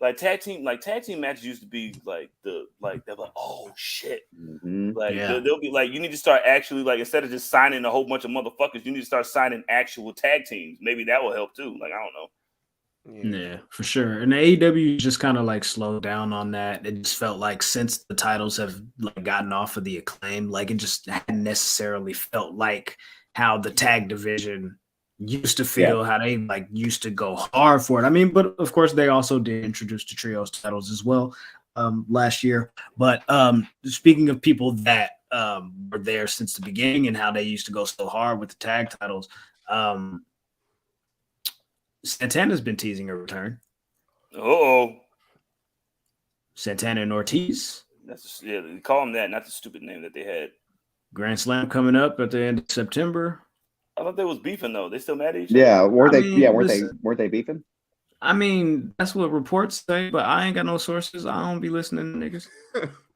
Like tag team matches used to be they're like, oh shit, they'll be like, you need to start actually, like, instead of just signing a whole bunch of motherfuckers, you need to start signing actual tag teams. Maybe that will help too. Like, I don't know. Yeah, for sure. And the AEW just kind of like slowed down on that. It just felt like since the titles have like gotten off of the Acclaim, like it just hadn't necessarily felt like how the tag division used to feel, how they like used to go hard for it. I mean, but of course they also did introduce the trios titles as well last year. But speaking of people that were there since the beginning and how they used to go so hard with the tag titles, Santana's been teasing a return. Santana and Ortiz. They call them that, not the stupid name that they had. Grand Slam coming up at the end of September. I thought they was beefing though. They still mad at each other? Yeah, weren't they beefing? I mean, that's what reports say, but I ain't got no sources. I don't be listening to niggas.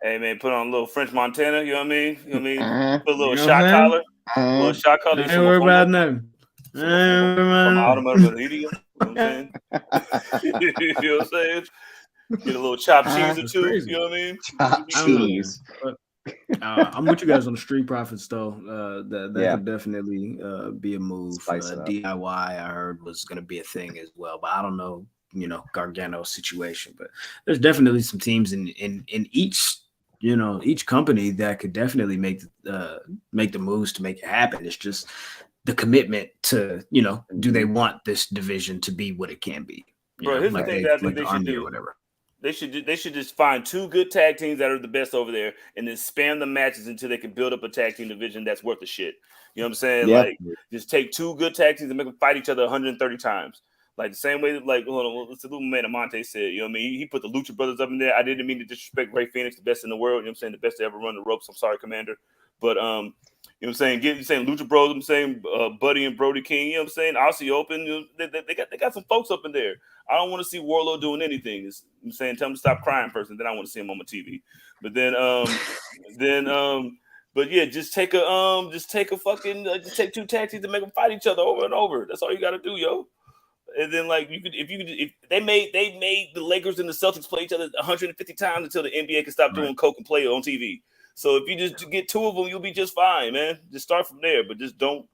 Hey man, put on a little French Montana, you know what I mean? You know what I mean? Put a little shot collar. A little shot collar. Ain't worried about nothing. From automotive idiot. You know what I'm saying? You know what I'm saying? Get a little chopped cheese or two. Crazy. You know what I mean? Chopped cheese. I'm with you guys on the Street Profits though. That could definitely be a move. DIY I heard was going to be a thing as well, but I don't know, Gargano's situation. But there's definitely some teams in each each company that could definitely make the moves to make it happen. It's just the commitment to do they want this division to be what it can be? Bro, here's the thing that I think they should do. Whatever. They should just find two good tag teams that are the best over there, and then spam the matches until they can build up a tag team division that's worth the shit. You know what I'm saying? Yeah. Like, just take two good tag teams and make them fight each other 130 times. Like the same way that, like, hold on, what's the little man Amante said, you know what I mean? He put the Lucha Brothers up in there. I didn't mean to disrespect Ray Phoenix, the best in the world, you know what I'm saying? The best to ever run the ropes. I'm sorry, Commander. But, you know what I'm saying? Saying Lucha Bros, I'm saying Buddy and Brody King, you know what I'm saying? Aussie Open, you know, they got some folks up in there. I don't want to see Warlord doing anything. I'm saying, tell him to stop crying first, and then I want to see him on my TV. But but yeah, just take two tag teams and make them fight each other over and over. That's all you got to do, yo. And then, like, if they made the Lakers and the Celtics play each other 150 times until the NBA can stop doing coke and play on TV. So if you just get two of them, you'll be just fine, man. Just start from there, but just don't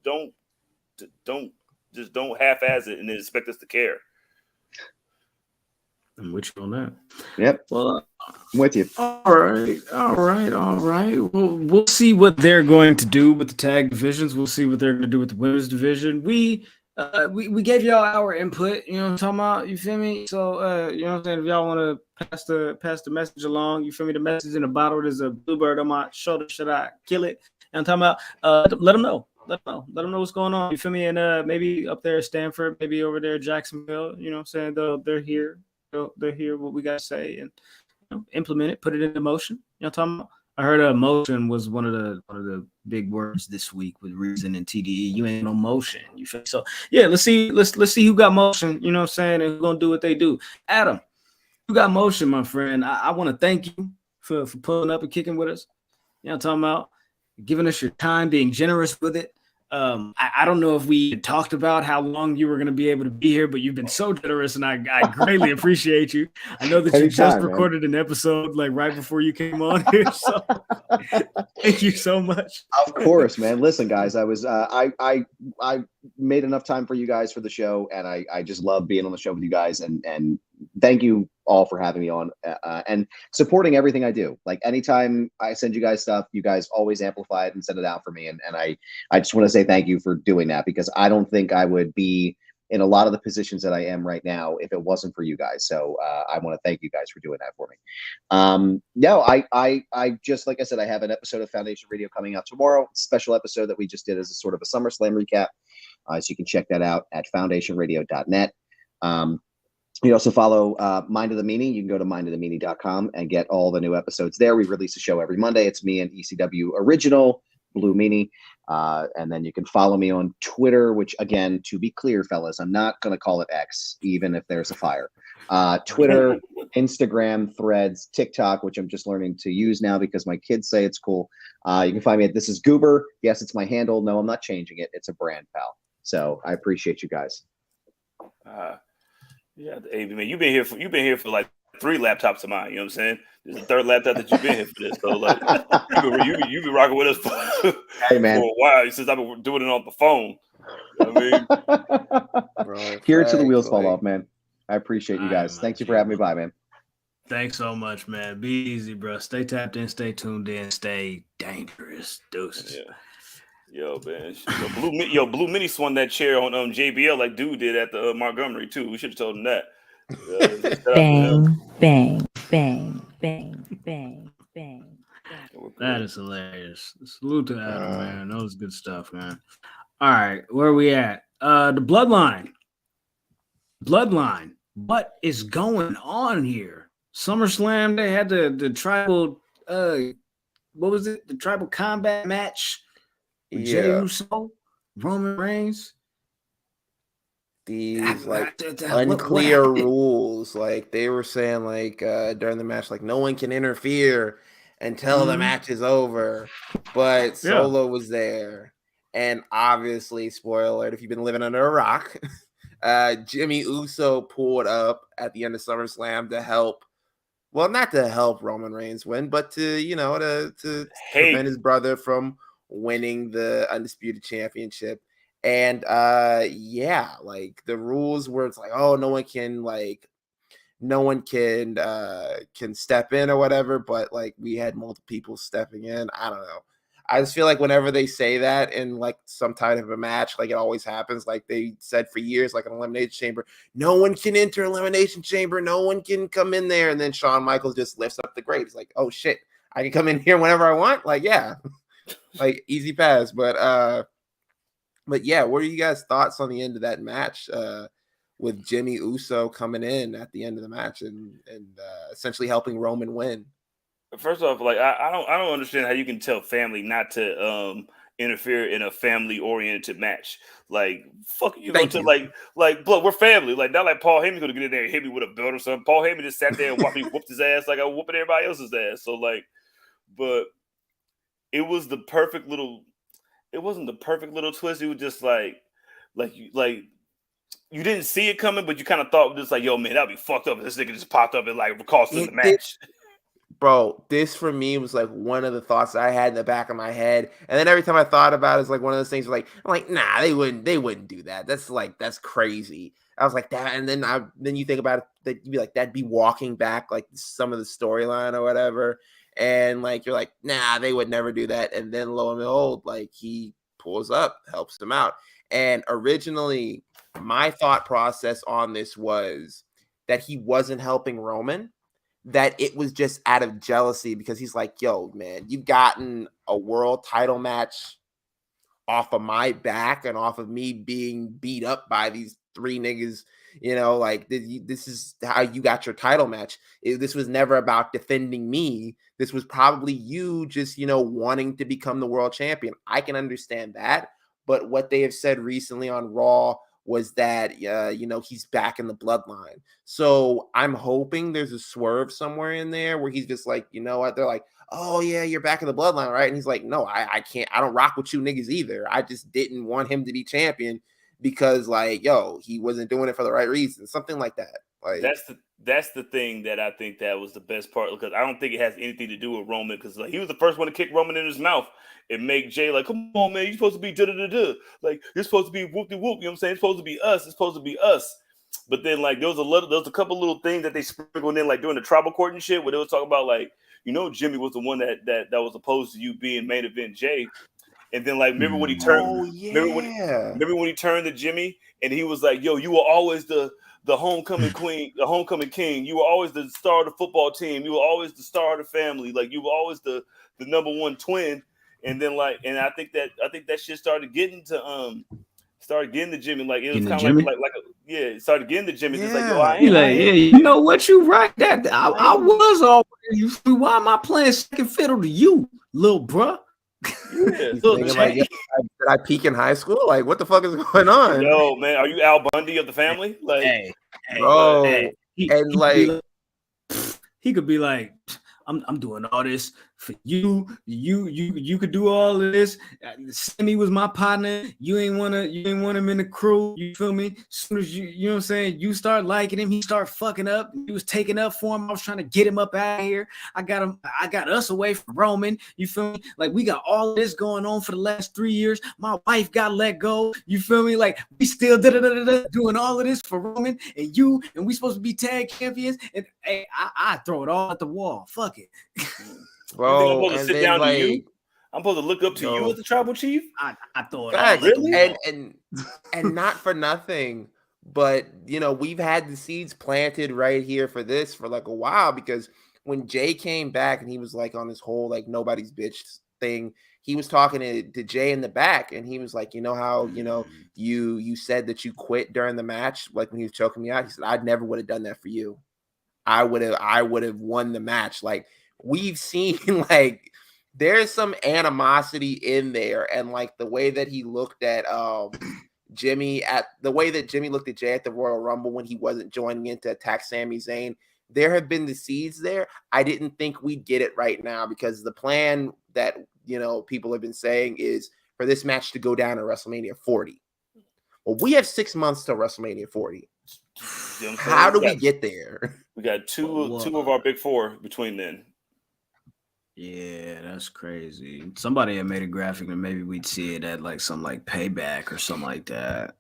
half-ass it and then expect us to care. I'm with you on that. Yep. Well, I'm with you. All right. Well, we'll see what they're going to do with the tag divisions. We'll see what they're going to do with the women's division. We gave y'all our input, you know what I'm talking about? You feel me? So you know what I'm saying? If y'all want to pass the message along, you feel me? The message in the bottle, there's a bluebird on my shoulder. Should I kill it? And I'm talking about let them know. Let them know what's going on. You feel me? And maybe up there at Stanford, maybe over there at Jacksonville, you know what I'm saying? They're here. They'll hear what we got to say and, you know, implement it, put it into motion. You know what I'm talking about? I heard motion was one of the big words this week with Reason and TDE. You ain't no motion. You feel? So yeah, let's see who got motion. You know what I'm saying? And who's gonna do what they do. Adam, you got motion, my friend. I want to thank you for pulling up and kicking with us. You know what I'm talking about? Giving us your time, being generous with it. I don't know if we talked about how long you were going to be able to be here, but you've been so generous, and I greatly appreciate you. I know that you just recorded an episode like right before you came on here, so thank you so much. Of course, man. Listen, guys, I was I made enough time for you guys for the show, and I just love being on the show with you guys, and thank you all for having me on and supporting everything I do. Like anytime I send you guys stuff, you guys always amplify it and send it out for me. And I just want to say thank you for doing that, because I don't think I would be in a lot of the positions that I am right now if it wasn't for you guys. So I want to thank you guys for doing that for me. No, I just, like I said, I have an episode of Foundation Radio coming out tomorrow. Special episode that we just did as a sort of a SummerSlam recap. So you can check that out at foundationradio.net. You also follow Mind of the Meanie. You can go to mindofthemeanie.com and get all the new episodes there. We release a show every Monday. It's me and ECW Original, Blue Meanie. And then you can follow me on Twitter, which, again, to be clear, fellas, I'm not going to call it X, even if there's a fire. Twitter, Instagram, Threads, TikTok, which I'm just learning to use now because my kids say it's cool. You can find me at This Is Goober. Yes, it's my handle. No, I'm not changing it. It's a brand, pal. So I appreciate you guys. Yeah, hey, man, you've been here for like 3 laptops of mine. You know what I'm saying? This is the 3rd laptop that you've been here for this. So like, you've been rocking with us for a while since I've been doing it on the phone. You know what I mean, bro, here till the wheels fall off, man. I appreciate you guys. Thanks for having me by, man. Thanks so much, man. Be easy, bro. Stay tapped in, stay tuned in, stay dangerous. Deuces. Yeah. Yo, man. Blue Mini swung that chair on JBL like dude did at the Montgomery too. We should have told him that. Bang, bang, bang, bang, bang, bang. That is hilarious. Salute to Adam, man. That was good stuff, man. All right, where are we at? The Bloodline. What is going on here? SummerSlam, they had the tribal what was it? The tribal combat match. Jimmy Uso, Roman Reigns. These like unclear rules. Like they were saying, like during the match, like no one can interfere until the match is over. But Solo was there, and obviously, spoiler alert, if you've been living under a rock, Jimmy Uso pulled up at the end of SummerSlam to help. Well, not to help Roman Reigns win, but to prevent his brother from winning the Undisputed Championship. And like the rules where it's like, oh, no one can step in or whatever, but like we had multiple people stepping in. I don't know. I just feel like whenever they say that in like some type of a match, like it always happens. Like they said for years, like an Elimination Chamber, no one can enter Elimination Chamber, no one can come in there. And then Shawn Michaels just lifts up the grate. He's like, oh shit, I can come in here whenever I want. Like, yeah. Like easy pass, but yeah, what are you guys' thoughts on the end of that match? with Jimmy Uso coming in at the end of the match and essentially helping Roman win. First off, like I don't understand how you can tell family not to interfere in a family oriented match. Like, fuck you, Thank to you. like, but we're family. Like, not like Paul Heyman's gonna get in there and hit me with a belt or something. Paul Heyman just sat there and whooped his ass like I was whooping everybody else's ass. So like, but it was the perfect little. It wasn't the perfect little twist. It was just like you didn't see it coming, but you kind of thought just like, yo, man, that'd be fucked up if this nigga just popped up and like cost us the match. Bro, this for me was like one of the thoughts I had in the back of my head, and then every time I thought about it, it's like one of those things. Like I'm like, nah, they wouldn't do that. That's crazy. I was like that, and then you think about it, that you'd be like, that'd be walking back like some of the storyline or whatever, and like you're like, nah, they would never do that. And then lo and behold, like he pulls up, helps them out. And originally, my thought process on this was that he wasn't helping Roman, that it was just out of jealousy because he's like, yo, man, you've gotten a world title match off of my back and off of me being beat up by these three niggas, you know, like this is how you got your title match. This was never about defending me. This was probably you just, you know, wanting to become the world champion. I can understand that. But what they have said recently on Raw was that, you know, he's back in the bloodline. So I'm hoping there's a swerve somewhere in there where he's just like, you know what? They're like, oh, yeah, you're back in the bloodline, right? And he's like, no, I can't. I don't rock with you niggas either. I just didn't want him to be champion because, like, yo, he wasn't doing it for the right reason. Something like that. Like that's the thing that I think that was the best part, because I don't think it has anything to do with Roman, because like he was the first one to kick Roman in his mouth and make Jay like, come on, man, you're supposed to be da-da-da-da. Like, you're supposed to be whoop-de-whoop, you know what I'm saying? It's supposed to be us. It's supposed to be us. But then, like, there was a couple little things that they sprinkled in, like during the tribal court and shit, where they was talking about, like, you know, Jimmy was the one that was opposed to you being main event Jay. And then, like, remember when he turned? oh, yeah. Remember when he turned to Jimmy and he was like, "Yo, you were always the homecoming queen, the homecoming king. You were always the star of the football team. You were always the star of the family. Like, you were always the number one twin." And then, like, and I think that shit started getting to Jimmy. Like, it was kind of like it started getting to Jimmy. Just like, yo, I am. Like, yeah, you know what, you right. That I was always. Why am I playing second fiddle to you, little bruh? Yeah. Like, did I peak in high school? Like, what the fuck is going on? Yo, man, are you Al Bundy of the family? Like, bro, he could be like, I'm doing all this for you. You could do all of this. Sammy was my partner. You ain't want him in the crew. You feel me? As soon as you know what I'm saying, you start liking him, he start fucking up. He was taking up for him. I was trying to get him up out of here. I got us away from Roman. You feel me? Like, we got all of this going on for the last 3 years. My wife got let go. You feel me? Like, we still doing all of this for Roman and we supposed to be tag champions. And hey, I throw it all at the wall. Fuck it. Bro, I'm supposed to sit down to you? I'm supposed to look up to you as the tribal chief? I throw it all really? And not for nothing, but, you know, we've had the seeds planted right here for this for like a while, because when Jay came back and he was like on this whole like nobody's bitch thing, he was talking to Jay in the back, and he was like, you know how, you know, you said that you quit during the match, like when he was choking me out. He said, I never would have done that for you. I would have won the match. Like, we've seen, like, there's some animosity in there, and like the way that he looked at Jimmy looked at Jay at the Royal Rumble when he wasn't joining in to attack Sami Zayn. There have been the seeds there. I didn't think we'd get it right now, because the plan that, you know, people have been saying is for this match to go down at WrestleMania 40. Well, we have 6 months till WrestleMania 40. You know, how do we get there? We got two of our big four between then. Yeah, that's crazy. Somebody had made a graphic and maybe we'd see it at like some like Payback or something like that.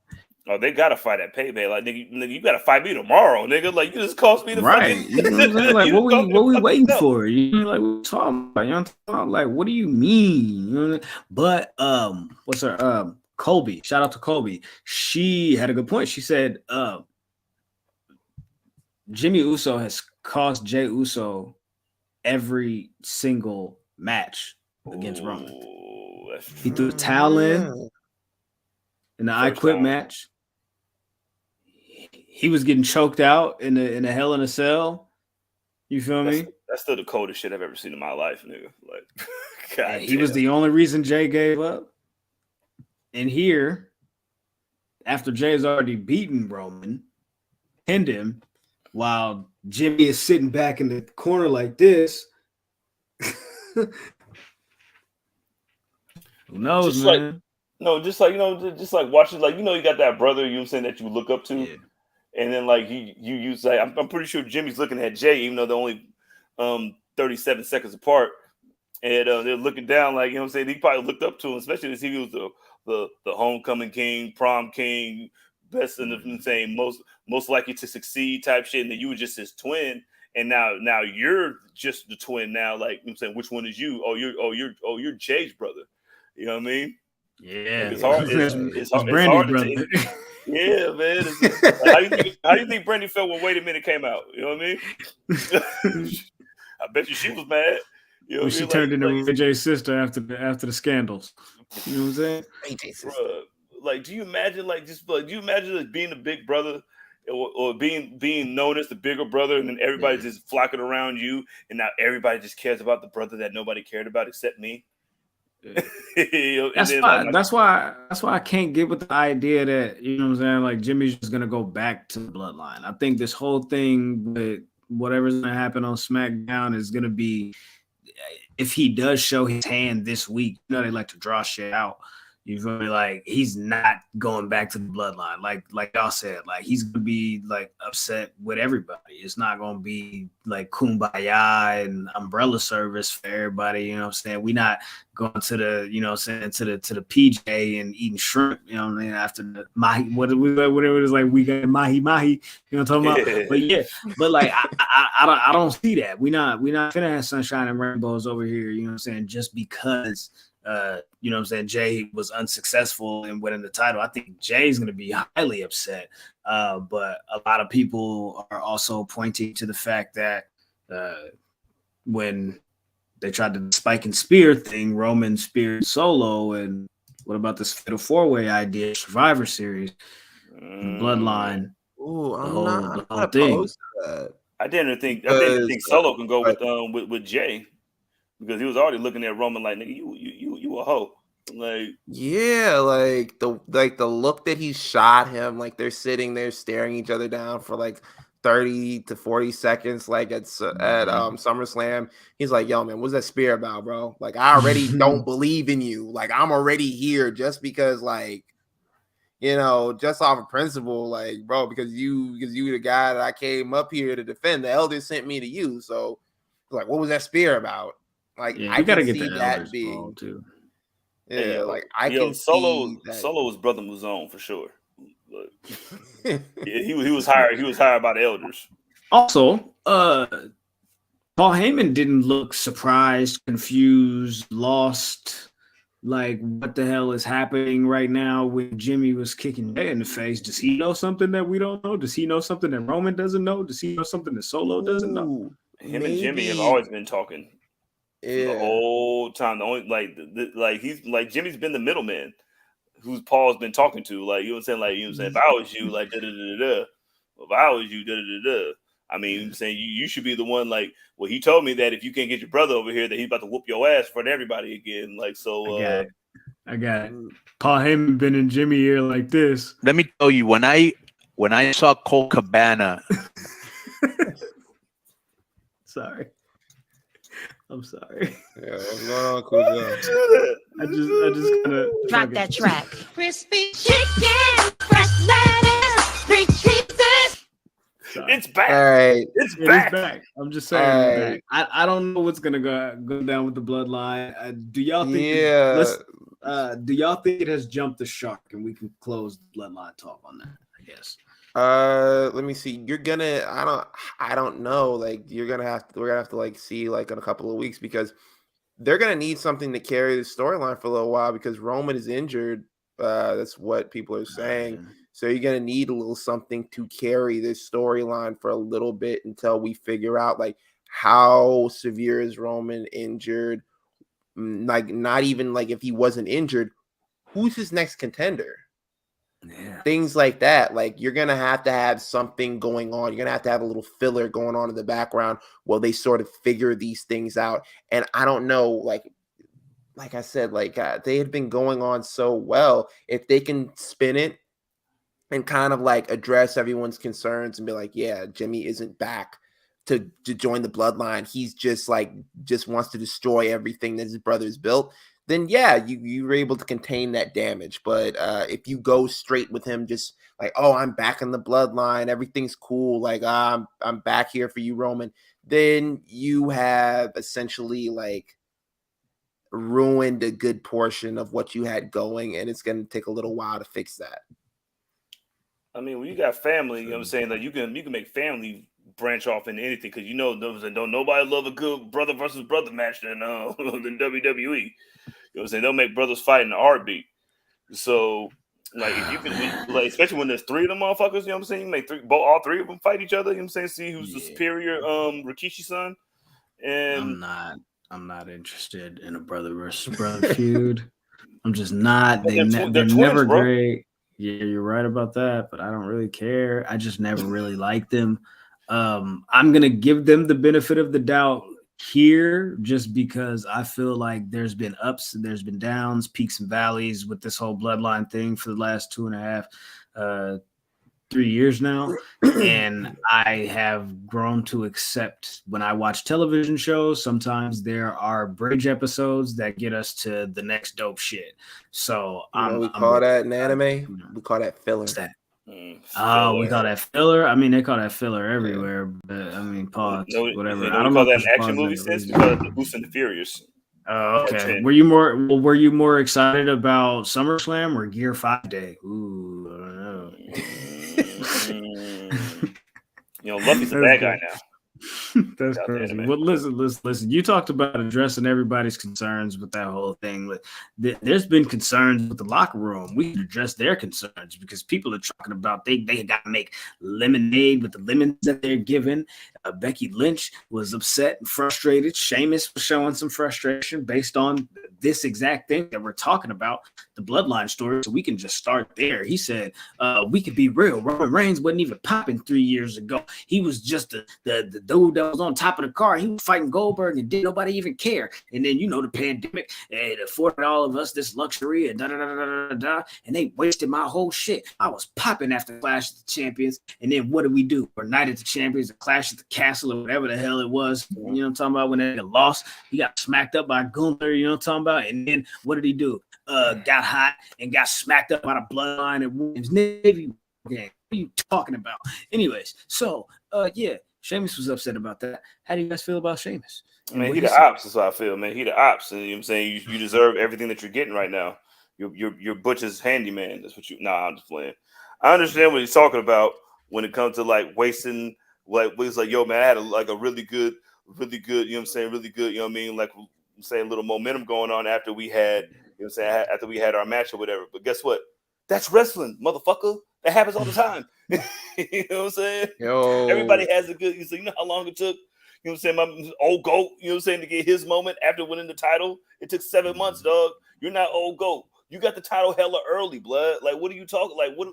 Oh, they gotta fight at Payback. Like, nigga, you gotta fight me tomorrow, nigga. Like, you just cost me the right. fucking. You know what I'm saying? Like, what we waiting for? You know, like, what we talking about? You know what I'm talking about? Like, what do you mean? You know, but what's her Colby? Shout out to Colby. She had a good point. She said, Jimmy Uso has cost Jay Uso every single match against Roman. He threw the towel in the I Quit match. he was getting choked out in the Hell in a Cell. You feel me? That's still the coldest shit I've ever seen in my life, nigga. Like, God And he was the only reason Jay gave up. And here, after Jay's already beaten Roman, pinned him, while Jimmy is sitting back in the corner like this. Who knows, just man? Just like watching, like, you got that brother, you know what I'm saying, that you look up to. Yeah. And then like you say, I'm pretty sure Jimmy's looking at Jay, even though they're only 37 seconds apart. And they're looking down, like, you know what I'm saying? He probably looked up to him, especially as he was the homecoming king, prom king, best in the same, most likely to succeed type shit. And then you were just his twin. And now you're just the twin now. Like, you know what I'm saying, which one is you? You're Jay's brother. You know what I mean? Yeah. Like, it's hard. It's hard to take. Yeah, man. How do you think Brandy felt when Wait a Minute came out? You know what I mean? I bet you she was mad. You know, when she turned into Ray J's sister after the scandals. You know what I'm saying? Ray J's sister. Bruh, like, do you imagine being a big brother, or being known as the bigger brother, and then everybody just flocking around you, and now everybody just cares about the brother that nobody cared about except me? That's why I can't get with the idea that, you know what I'm saying, like, Jimmy's just gonna go back to the bloodline. I think this whole thing with whatever's gonna happen on SmackDown is gonna be, if he does show his hand this week, they like to draw shit out. You feel me? Like, he's not going back to the bloodline. Like y'all said, like, he's gonna be like upset with everybody. It's not gonna be like kumbaya and umbrella service for everybody. You know what I'm saying? We not going to the, you know what I'm saying, to the PJ and eating shrimp. You know what I mean? After the mahi, whatever it is, like, we got mahi. You know what I'm talking about? But yeah, but like, I don't see that. We not finna have sunshine and rainbows over here. You know what I'm saying? Just because. You know what I'm saying, Jay was unsuccessful in winning the title. I think Jay's going to be highly upset. But a lot of people are also pointing to the fact that when they tried the Spike and Spear thing, Roman speared Solo, and what about this Fatal 4-Way idea, Survivor Series, the Bloodline, Ooh, the whole thing. I didn't think Solo can go with Jay. Because he was already looking at Roman like, nigga, you a hoe. Like, yeah, like the look that he shot him, like they're sitting there staring each other down for like 30 to 40 seconds, like at SummerSlam. He's like, yo, man, what's that spear about, bro? Like, I already don't believe in you. Like, I'm already here just because, like, you know, just off of principle, like, bro, because you the guy that I came up here to defend. The elders sent me to you. So, like, what was that spear about? Like, yeah, I gotta can get see that being too. Yeah, like, I can Solo. see that. Solo was Brother Muzone for sure. Yeah, he was hired. He was hired by the elders. Also, Paul Heyman didn't look surprised, confused, lost. Like, what the hell is happening right now when Jimmy was kicking Jay in the face? Does he know something that we don't know? Does he know something that Roman doesn't know? Does he know something that Solo doesn't know? Him and Jimmy have always been talking. The whole time. The only like he's like Jimmy's been the middleman who's Paul's been talking to. Like, you know what I'm saying? Like, you know what I'm saying? If I was you, like, da da da da. If I was you, da da da da. I mean, you know what I'm saying, you should be the one. Like, well, he told me that if you can't get your brother over here, that he's about to whoop your ass in front of everybody again. Like, so I got it. Paul Heyman been in Jimmy ear like this. Let me tell you, when I saw Cole Cabana. Sorry. I'm sorry. Yeah, what's going on, Cool Joe? I just kind of drop that track. Crispy chicken, fresh lettuce, three cheeses. It's back. All right, it's back. Back. I'm just saying. Right. I don't know what's gonna go down with the bloodline. Do y'all think? Yeah. Do y'all think it has jumped the shark, and we can close the bloodline talk on that? I guess. Let me see. You're gonna. I don't know. Like, we're gonna have to like see like in a couple of weeks, because they're gonna need something to carry the storyline for a little while, because Roman is injured. That's what people are saying. So you're gonna need a little something to carry this storyline for a little bit until we figure out like how severe is Roman injured. Like, not even like if he wasn't injured, who's his next contender? things like that. Like you're gonna have to have something going on. You're gonna have to have a little filler going on in the background while they sort of figure these things out. And I don't know, like I said, they had been going on so well. If they can spin it and kind of like address everyone's concerns and be like, yeah, Jimmy isn't back to join the bloodline. He's just wants to destroy everything that his brother's built. Then yeah, you were able to contain that damage. But if you go straight with him, just like, oh, I'm back in the bloodline, everything's cool, like I'm back here for you, Roman, then you have essentially like ruined a good portion of what you had going, and it's going to take a little while to fix that. I mean, when you got family, you know what I'm saying? Like you can make family branch off into anything because don't nobody love a good brother versus brother match than WWE. You know what I'm saying? They'll make brothers fight in a heartbeat. So like if you can like especially when there's three of them motherfuckers, you know what I'm saying? You make all three of them fight each other, you know what I'm saying? See who's the superior Rikishi son. And I'm not interested in a brother versus brother feud. I'm just not. They're never bro. great. Yeah, you're right about that, but I don't really care. I just never really liked them. I'm gonna give them the benefit of the doubt here, just because I feel like there's been ups and there's been downs, peaks and valleys with this whole bloodline thing for the last 2.5, 3 years now. And I have grown to accept when I watch television shows, sometimes there are bridge episodes that get us to the next dope shit. So we call that in anime, we call that filler. What's that? Oh, we call that filler. I mean, they call that filler everywhere, but I mean, pause, whatever. I don't know that in action movie sense. We call it the Loose and the Furious. Oh, okay. Were you more excited about SummerSlam or Gear 5 Day? Ooh, I don't know. Luffy's a bad guy now. That's crazy. Well, listen. You talked about addressing everybody's concerns with that whole thing. There's been concerns with the locker room. We can address their concerns because people are talking about they got to make lemonade with the lemons that they're given. Becky Lynch was upset and frustrated. Sheamus was showing some frustration based on this exact thing that we're talking about, the bloodline story. So we can just start there. He said, we could be real. Roman Reigns wasn't even popping 3 years ago. He was just the dude that was on top of the car. He was fighting Goldberg and didn't nobody even care. And then, the pandemic afforded all of us this luxury and and they wasted my whole shit. I was popping after Clash of the Champions. And then what did we do? We're Night at the Champions, a Clash at the Castle, or whatever the hell it was. You know what I'm talking about? When they lost, he got smacked up by Gunther, you know what I'm talking about? And then what did he do? Got hot and got smacked up by the bloodline and Williams Navy game. What are you talking about? Anyways, so yeah, Sheamus was upset about that. How do you guys feel about Sheamus? Man, he the ops. That's how I feel, man. He the ops. And, you know what I'm saying? You deserve everything that you're getting right now. You're Butch's handyman. That's what you. Nah, I'm just playing. I understand what he's talking about when it comes to like wasting. Like it's like, yo, man, I had a really good. You know what I'm saying? Really good. You know what I mean? Like I'm saying, a little momentum going on after we had. You know what I'm saying? After we had our match or whatever. But guess what? That's wrestling, motherfucker. That happens all the time. You know what I'm saying? Yo. Everybody has a good. You know how long it took. You know what I'm saying? My old GOAT, you know what I'm saying, to get his moment after winning the title. It took 7 months, dog. You're not old GOAT. You got the title hella early, blood. Like, what are you talking? Like, what?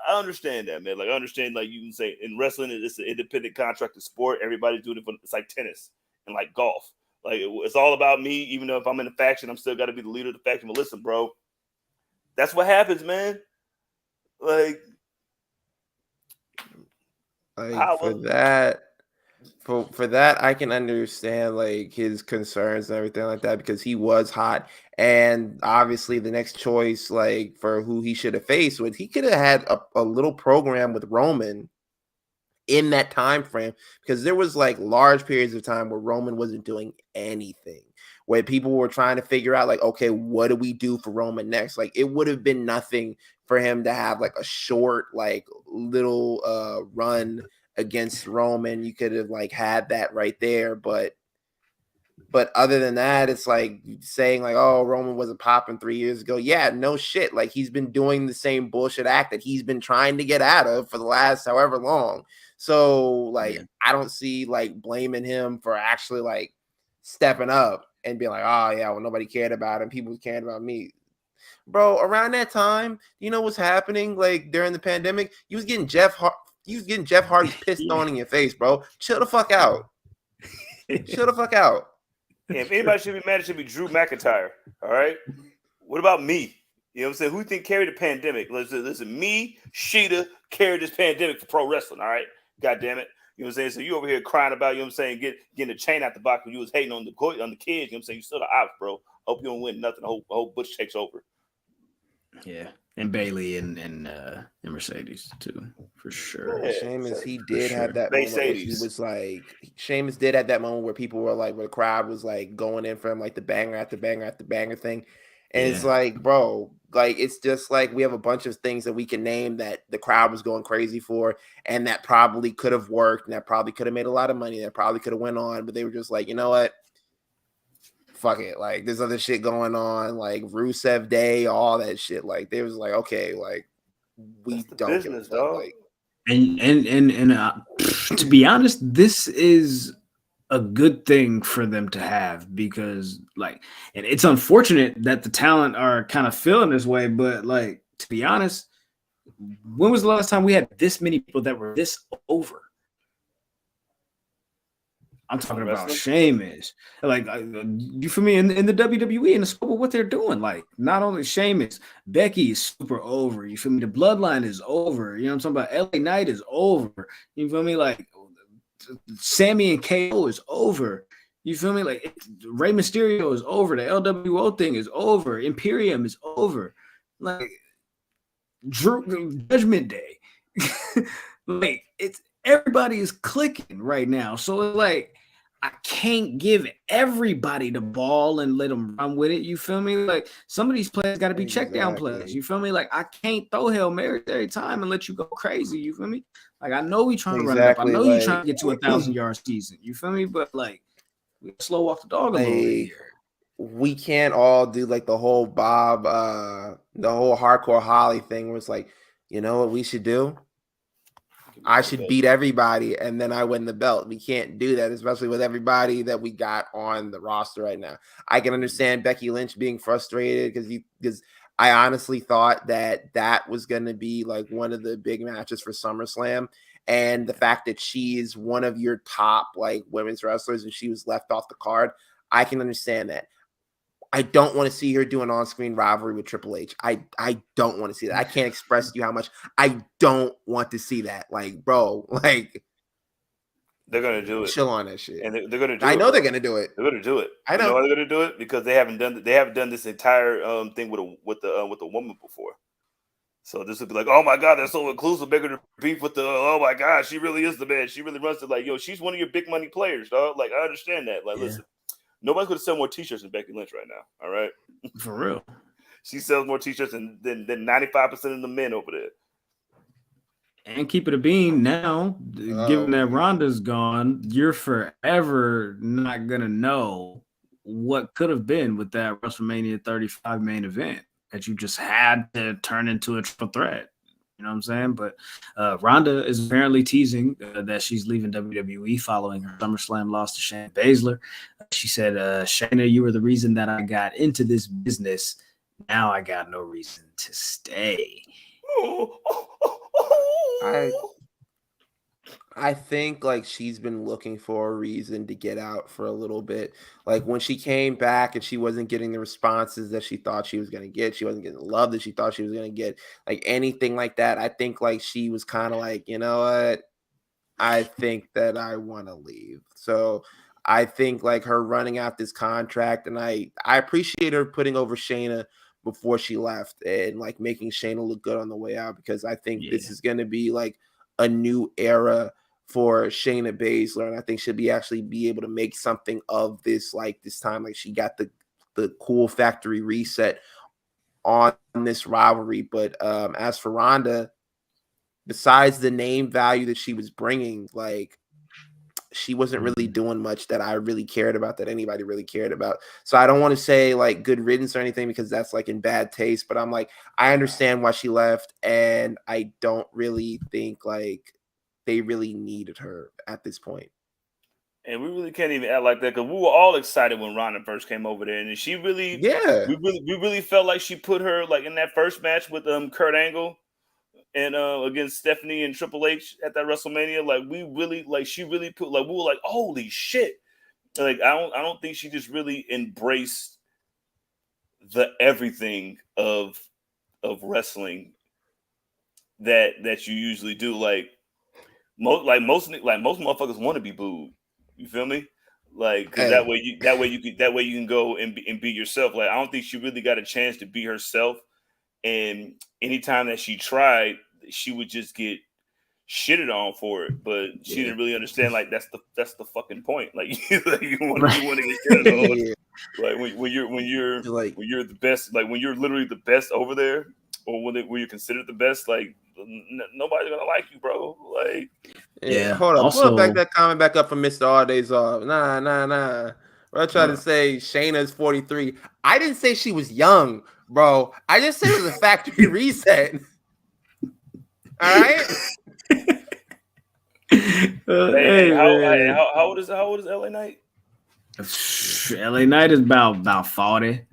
I understand that, man. Like, I understand, like, you can say in wrestling, it's an independent contracted sport. Everybody's doing it for, it's like tennis and like golf. Like, it's all about me. Even though if I'm in a faction, I'm still got to be the leader of the faction. But listen, bro, that's what happens, man. Like for that, I can understand like his concerns and everything like that because he was hot, and obviously the next choice, like for who he should have faced with, he could have had a little program with Roman in that time frame because there was like large periods of time where Roman wasn't doing anything, where people were trying to figure out like, okay, what do we do for Roman next? Like it would have been nothing for him to have like a short, like little run against Roman. You could have like had that right there, but other than that, it's like saying like, oh, Roman wasn't popping 3 years ago. Yeah, no shit. Like he's been doing the same bullshit act that he's been trying to get out of for the last however long. So like, I don't see like blaming him for actually like stepping up and being like, oh yeah, well nobody cared about him. People cared about me. bro, around that time, you know what's happening? Like during the pandemic, you was getting Jeff Hardy's pissed on in your face, bro. Chill the fuck out. Chill the fuck out. Yeah, if anybody should be mad, it should be Drew McIntyre. All right. What about me? You know what I'm saying? Who you think carried the pandemic? Listen, me, Sheeta, carried this pandemic for pro wrestling. All right. God damn it. You know what I'm saying? So you over here crying about, you know what I'm saying, getting the chain out the box when you was hating on the kids. You know what I'm saying? You still the ops, bro. Hope you don't win nothing. The whole Butch takes over. Yeah. And Bailey and Mercedes too, for sure. Yeah, Sheamus, he did have that moment where he was like, Sheamus did have that moment where people were like, where the crowd was like going in for him, like the banger after banger after banger thing. And it's like, bro, like, it's just like we have a bunch of things that we can name that the crowd was going crazy for, and that probably could have worked, and that probably could have made a lot of money, that probably could have went on, but they were just like, you know what? Fuck it. Like, there's other shit going on, like Rusev Day, all that shit. Like, they was like, okay, like, we don't business, give a fuck. Like, and to be honest, this is a good thing for them to have, because like, and it's unfortunate that the talent are kind of feeling this way, but like, to be honest, when was the last time we had this many people that were this over? I'm talking about Sheamus. Like, you feel me? In the WWE, in the scope of what they're doing, like, not only Sheamus, Becky is super over. You feel me? The Bloodline is over. You know what I'm talking about? LA Knight is over. You feel me? Like, Sammy and KO is over. You feel me? Like, Rey Mysterio is over. The LWO thing is over. Imperium is over. Like, Judgment Day. Like, it's everybody is clicking right now. So, like, I can't give everybody the ball and let them run with it. You feel me? Like, some of these players got to be check down plays. You feel me? Like, I can't throw Hail Mary every time and let you go crazy. You feel me? Like, I know we trying to run it up. I know you trying to get to 1,000-yard season. You feel me? But like, we slow walk the dog a little bit here. We can't all do like the whole Bob, the whole Hardcore Holly thing where it's like, you know what we should do? I should beat everybody and then I win the belt. We can't do that, especially with everybody that we got on the roster right now. I can understand Becky Lynch being frustrated because I honestly thought that was going to be like one of the big matches for SummerSlam. And the fact that she is one of your top like women's wrestlers and she was left off the card, I can understand that. I don't want to see her do an on-screen rivalry with Triple H. I don't want to see that. I can't express to you how much I don't want to see that. Like, bro, like, they're gonna do it. Chill on that shit. And they're gonna do it. I know they're gonna do it. They're gonna do it. I know. You know why they're gonna do it? Because they haven't done this entire thing with a woman before. So this would be like, oh my god, they're so inclusive. They're gonna beef with the oh my god, she really is the man. She really runs it. Like, yo, she's one of your big money players, dog. Like, I understand that. Like, listen. Nobody's going to sell more T-shirts than Becky Lynch right now. All right, for real. She sells more T-shirts than 95% of the men over there. And keep it a bean now. Given that Ronda's gone, you're forever not gonna know what could have been with that WrestleMania 35 main event that you just had to turn into a triple threat. You know what I'm saying? But Ronda is apparently teasing that she's leaving WWE following her SummerSlam loss to Shayna Baszler. She said, Shayna, you were the reason that I got into this business. Now I got no reason to stay. I think like she's been looking for a reason to get out for a little bit. Like when she came back and she wasn't getting the responses that she thought she was going to get. She wasn't getting the love that she thought she was going to get. Like anything like that. I think like she was kind of like, you know what? I think that I want to leave. So I think like her running out this contract, and I appreciate her putting over Shayna before she left and like making Shayna look good on the way out, because I think this is going to be like a new era for Shayna Baszler, and I think she'll actually be able to make something of this. Like this time, like she got the cool factory reset on this rivalry. But as for Ronda, besides the name value that she was bringing, like she wasn't really doing much that I really cared about, that anybody really cared about. So I don't want to say like good riddance or anything, because that's like in bad taste, but I'm like, I understand why she left, and I don't really think like they really needed her at this point. And we really can't even act like that because we were all excited when Ronda first came over there, and she really, we really felt like she put her like in that first match with Kurt Angle and against Stephanie and Triple H at that WrestleMania. Like we really, like she really put, like we were like, holy shit! Like I don't think she just really embraced the everything of wrestling that you usually do. Like most motherfuckers want to be booed. You feel me? Like, because that way you can go and be yourself. Like, I don't think she really got a chance to be herself. And anytime that she tried, she would just get shitted on for it. But she didn't really understand. Like, that's the fucking point. Like, you want to get shitted on. Like when you're the best. Like when you're literally the best over there, or when you're considered the best. Like nobody's gonna like you, bro. Like. Yeah, hold on. Pull back that comment back up from Mr. All Days Off. Nah. I tried to say Shayna's 43. I didn't say she was young, bro. I just said it was a factory reset. All right. How old is LA Knight? LA Knight is about 40.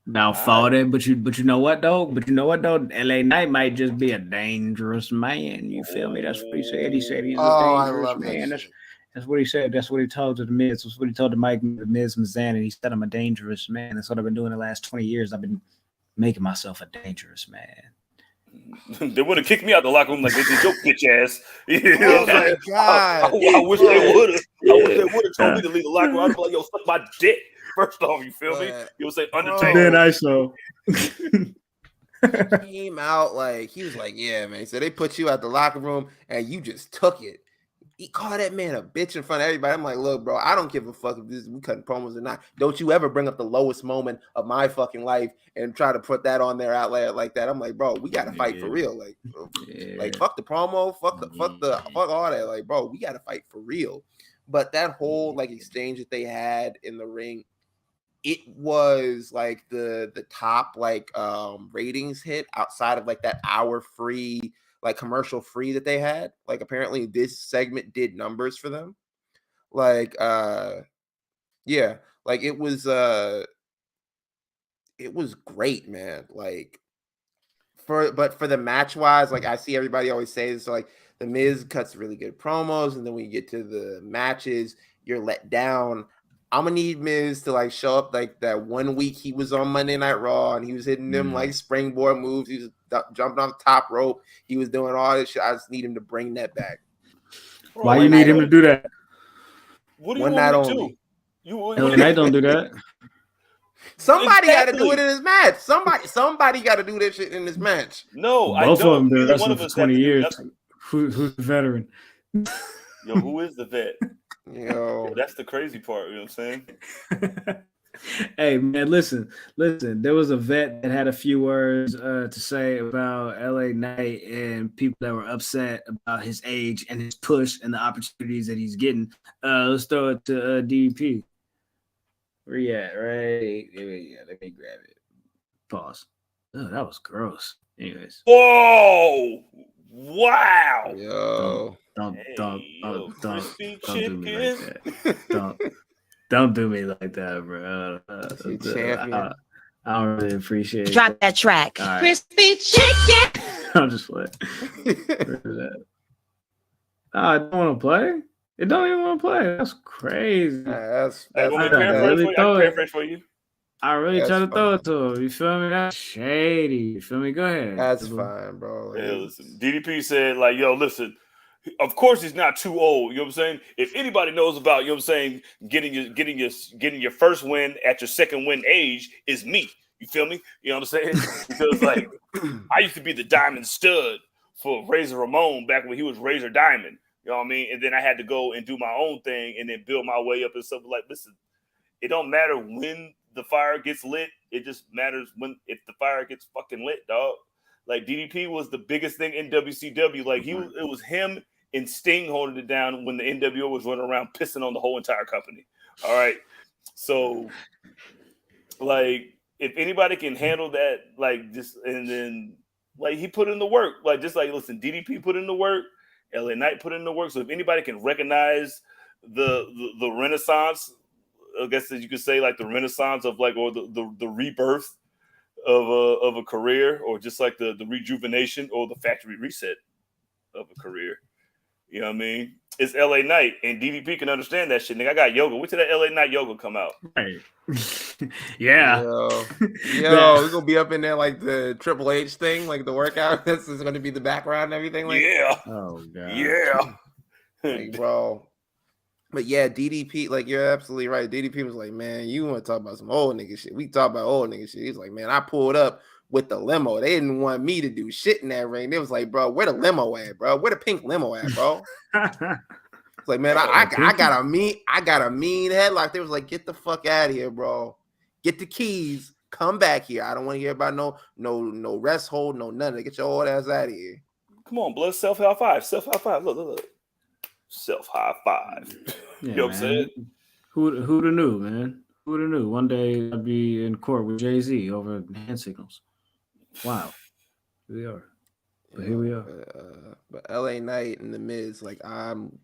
About 40, but you know what though? LA Knight might just be a dangerous man. You feel me? That's what he said. He said he's a dangerous man. That's what he said. That's what he told to the Miz. That's what he told to Mike, the Miz Mazan, and he said I'm a dangerous man. That's what I've been doing the last 20 years. I've been making myself a dangerous man. They would have kicked me out the locker room like they did your bitch ass. Oh my god! I wish they would have. I wish they would have told me to leave the locker room. I'd be like, yo, suck my dick. First off, you feel me? You would say Undertaker. Then I saw. Came out like he was like, yeah, man. So they put you out the locker room and you just took it. He called that man a bitch in front of everybody. I'm like, look, bro, I don't give a fuck if we cutting promos or not. Don't you ever bring up the lowest moment of my fucking life and try to put that on their outlet like that. I'm like, bro, we gotta fight for real. Like fuck the promo, fuck all that. Like, bro, we gotta fight for real. But that whole like exchange that they had in the ring, it was like the top like ratings hit outside of like that hour free, like commercial free that they had. Like apparently this segment did numbers for them. Like yeah, like it was great, man. Like for the match wise, like I see everybody always say this, so like the Miz cuts really good promos, and then when you get to the matches, you're let down. I'm gonna need Miz to like show up like that 1 week he was on Monday Night Raw and he was hitting them like springboard moves. He was jumping off the top rope. He was doing all this shit. I just need him to bring that back. Why you need him to do that? What do you want him to do? LA don't do that. Somebody got to do it in his match. Somebody got to do this shit in this match. No, both of them been wrestling for 20 years. Who's the veteran? Yo, who is the vet? Yo, that's the crazy part. You know what I'm saying? Hey man, listen. There was a vet that had a few words to say about LA Knight and people that were upset about his age and his push and the opportunities that he's getting. Let's throw it to DDP. Where you at? Right? Yeah, let me grab it. Pause. Oh, that was gross. Anyways. Whoa! Wow! Yo. Don't do me like that. Don't do me like that, bro. I don't really appreciate it. Drop that track. Right. Crispy chicken. I'm just playing. I don't want to play. It don't even want to play. That's crazy. That's I really paraphrase for you. I really try to throw it to him. You feel me? That's shady. You feel me? Go ahead. That's fine, bro. Yeah, listen. DDP said, like, yo, listen. Of course, he's not too old. You know what I'm saying? If anybody knows about, you know what I'm saying, getting your first win at your second win age is me. You feel me? You know what I'm saying? Because like I used to be the diamond stud for Razor Ramon back when he was Razor Diamond. You know what I mean? And then I had to go and do my own thing and then build my way up and stuff like. Listen, it don't matter when the fire gets lit. It just matters if the fire gets fucking lit, dog. Like DDP was the biggest thing in WCW. Like it was him and Sting holding it down when the NWO was running around pissing on the whole entire company. All right. So like if anybody can handle that, like just and then like he put in the work. Like just like listen, DDP put in the work, LA Knight put in the work. So if anybody can recognize the Renaissance, I guess that you could say, like the Renaissance of like, or the rebirth of a career, or just like the rejuvenation or the factory reset of a career. You know what I mean? It's LA Knight, and DDP can understand that shit. Nigga, I got yoga. Wait till that LA Knight yoga come out. Right. Yeah. Yo, we're gonna be up in there like the Triple H thing, like the workout. This is gonna be the background and everything. Like, yeah. Oh god. Yeah. like, bro. But yeah, DDP, like you're absolutely right. DDP was like, man, you want to talk about some old nigga shit? We talk about old nigga shit. He's like, man, I pulled up with the limo. They didn't want me to do shit in that ring. They was like, bro, where the limo at, bro? Where the pink limo at, bro? It's like, man, I got a mean headlock. They was like, get the fuck out of here, bro. Get the keys. Come back here. I don't want to hear about no rest hold, no nothing. Get your old ass out of here. Come on, blood. Self high five. Self high five. Look. Self high five. Yeah, you know what I'm saying? Who'd have knew, man? Who'd have knew? One day I'd be in court with Jay-Z over hand signals. Wow. Here we are. But here we are. But LA Knight and The Miz, like I'm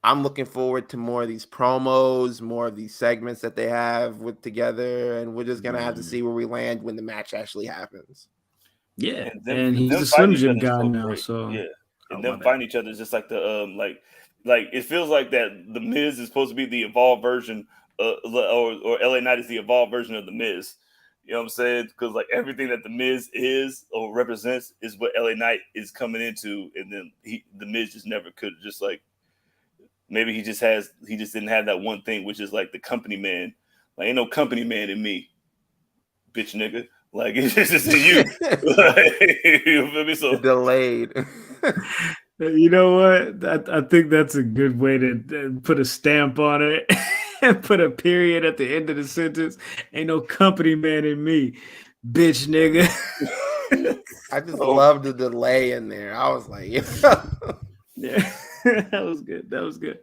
looking forward to more of these promos, more of these segments that they have with together, and we're just gonna have to see where we land when the match actually happens. Yeah, and he's a Slim Jim guy now, so yeah. And them fighting each other is just like the like it feels like that the Miz is supposed to be the evolved version, or LA Knight is the evolved version of the Miz. You know what I'm saying? Because like everything that the Miz is or represents is what LA Knight is coming into, and then the Miz just never could just like maybe he just didn't have that one thing, which is like the company man. Like ain't no company man in me, bitch nigga. Like it's just in you. Like, you feel me? So delayed. You know what? I think that's a good way to put a stamp on it and put a period at the end of the sentence. Ain't no company man in me, bitch nigga. I just love the delay in there. I was like, yeah, that was good.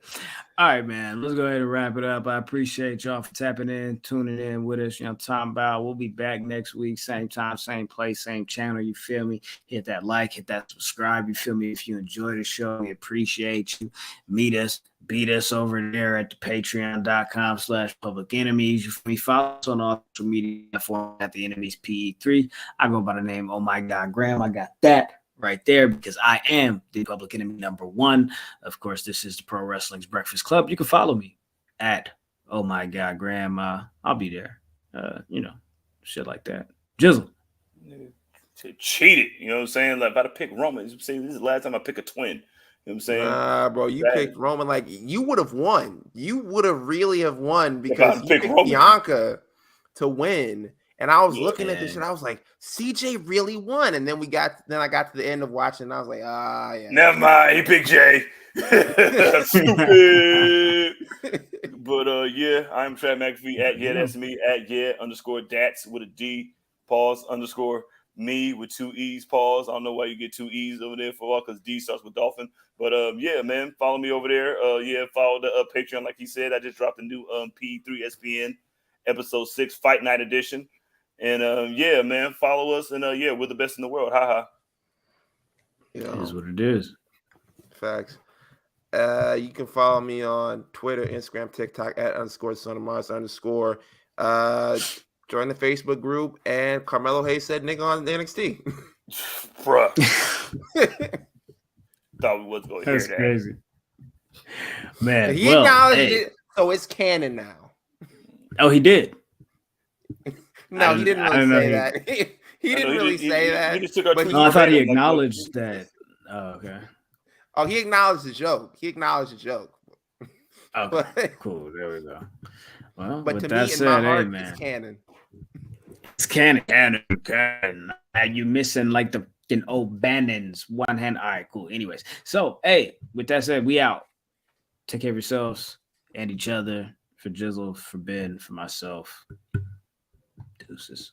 All right, man. Let's go ahead and wrap it up. I appreciate y'all for tapping in, tuning in with us. You know, talking about we'll be back next week, same time, same place, same channel. You feel me? Hit that like, hit that subscribe. You feel me? If you enjoy the show, we appreciate you. Beat us over there at the patreon.com/public enemies. You feel me? Follow us on all social media platforms at the enemies PE3. I go by the name Oh My God Graham. I got that right there because I am the public enemy number one. Of course, this is the Pro Wrestling's Breakfast Club. You can follow me at Oh My God Graham. I'll be there. Shit like that. Jizzle. Cheated. You know what I'm saying? Like if I'd pick Roman, I'm saying this is the last time I pick a twin. You know what I'm saying? Nah, bro, you picked Roman. Like you would have won. You would have really have won because you picked Bianca to win. And I was looking at this shit. I was like, CJ really won. And then I got to the end of watching. And I was like, yeah. Never mind. He picked Jay. Stupid. But I'm Chad McAfee at that's me at _Dats with a D pause _ me with 2 E's pause. I don't know why you get 2 E's over there for because D starts with dolphin. But man, follow me over there. Follow the Patreon like he said. I just dropped a new P3 SPN episode 6 Fight Night edition. And man, follow us and we're the best in the world. Ha ha. It is what it is. Facts. You can follow me on Twitter, Instagram, TikTok at _SonOfMars _ join the Facebook group, and Carmelo Hayes said nigga on the NXT. Bruh. Thought we was going to hear that. That's crazy. Man, he acknowledged it, so it's canon now. Oh, he did? No, he didn't really say that. He didn't really say that. He just took our I thought he acknowledged that. Oh, okay. Oh, he acknowledged the joke. Okay, cool. There we go. Well, but with to that me, said, in my heart, man, it's canon. It's canon. You missing like the old Bannon's one hand. All right, cool. Anyways, so hey, with that said, we out. Take care of yourselves and each other. For Jizzle, for Ben, for myself. Deuces.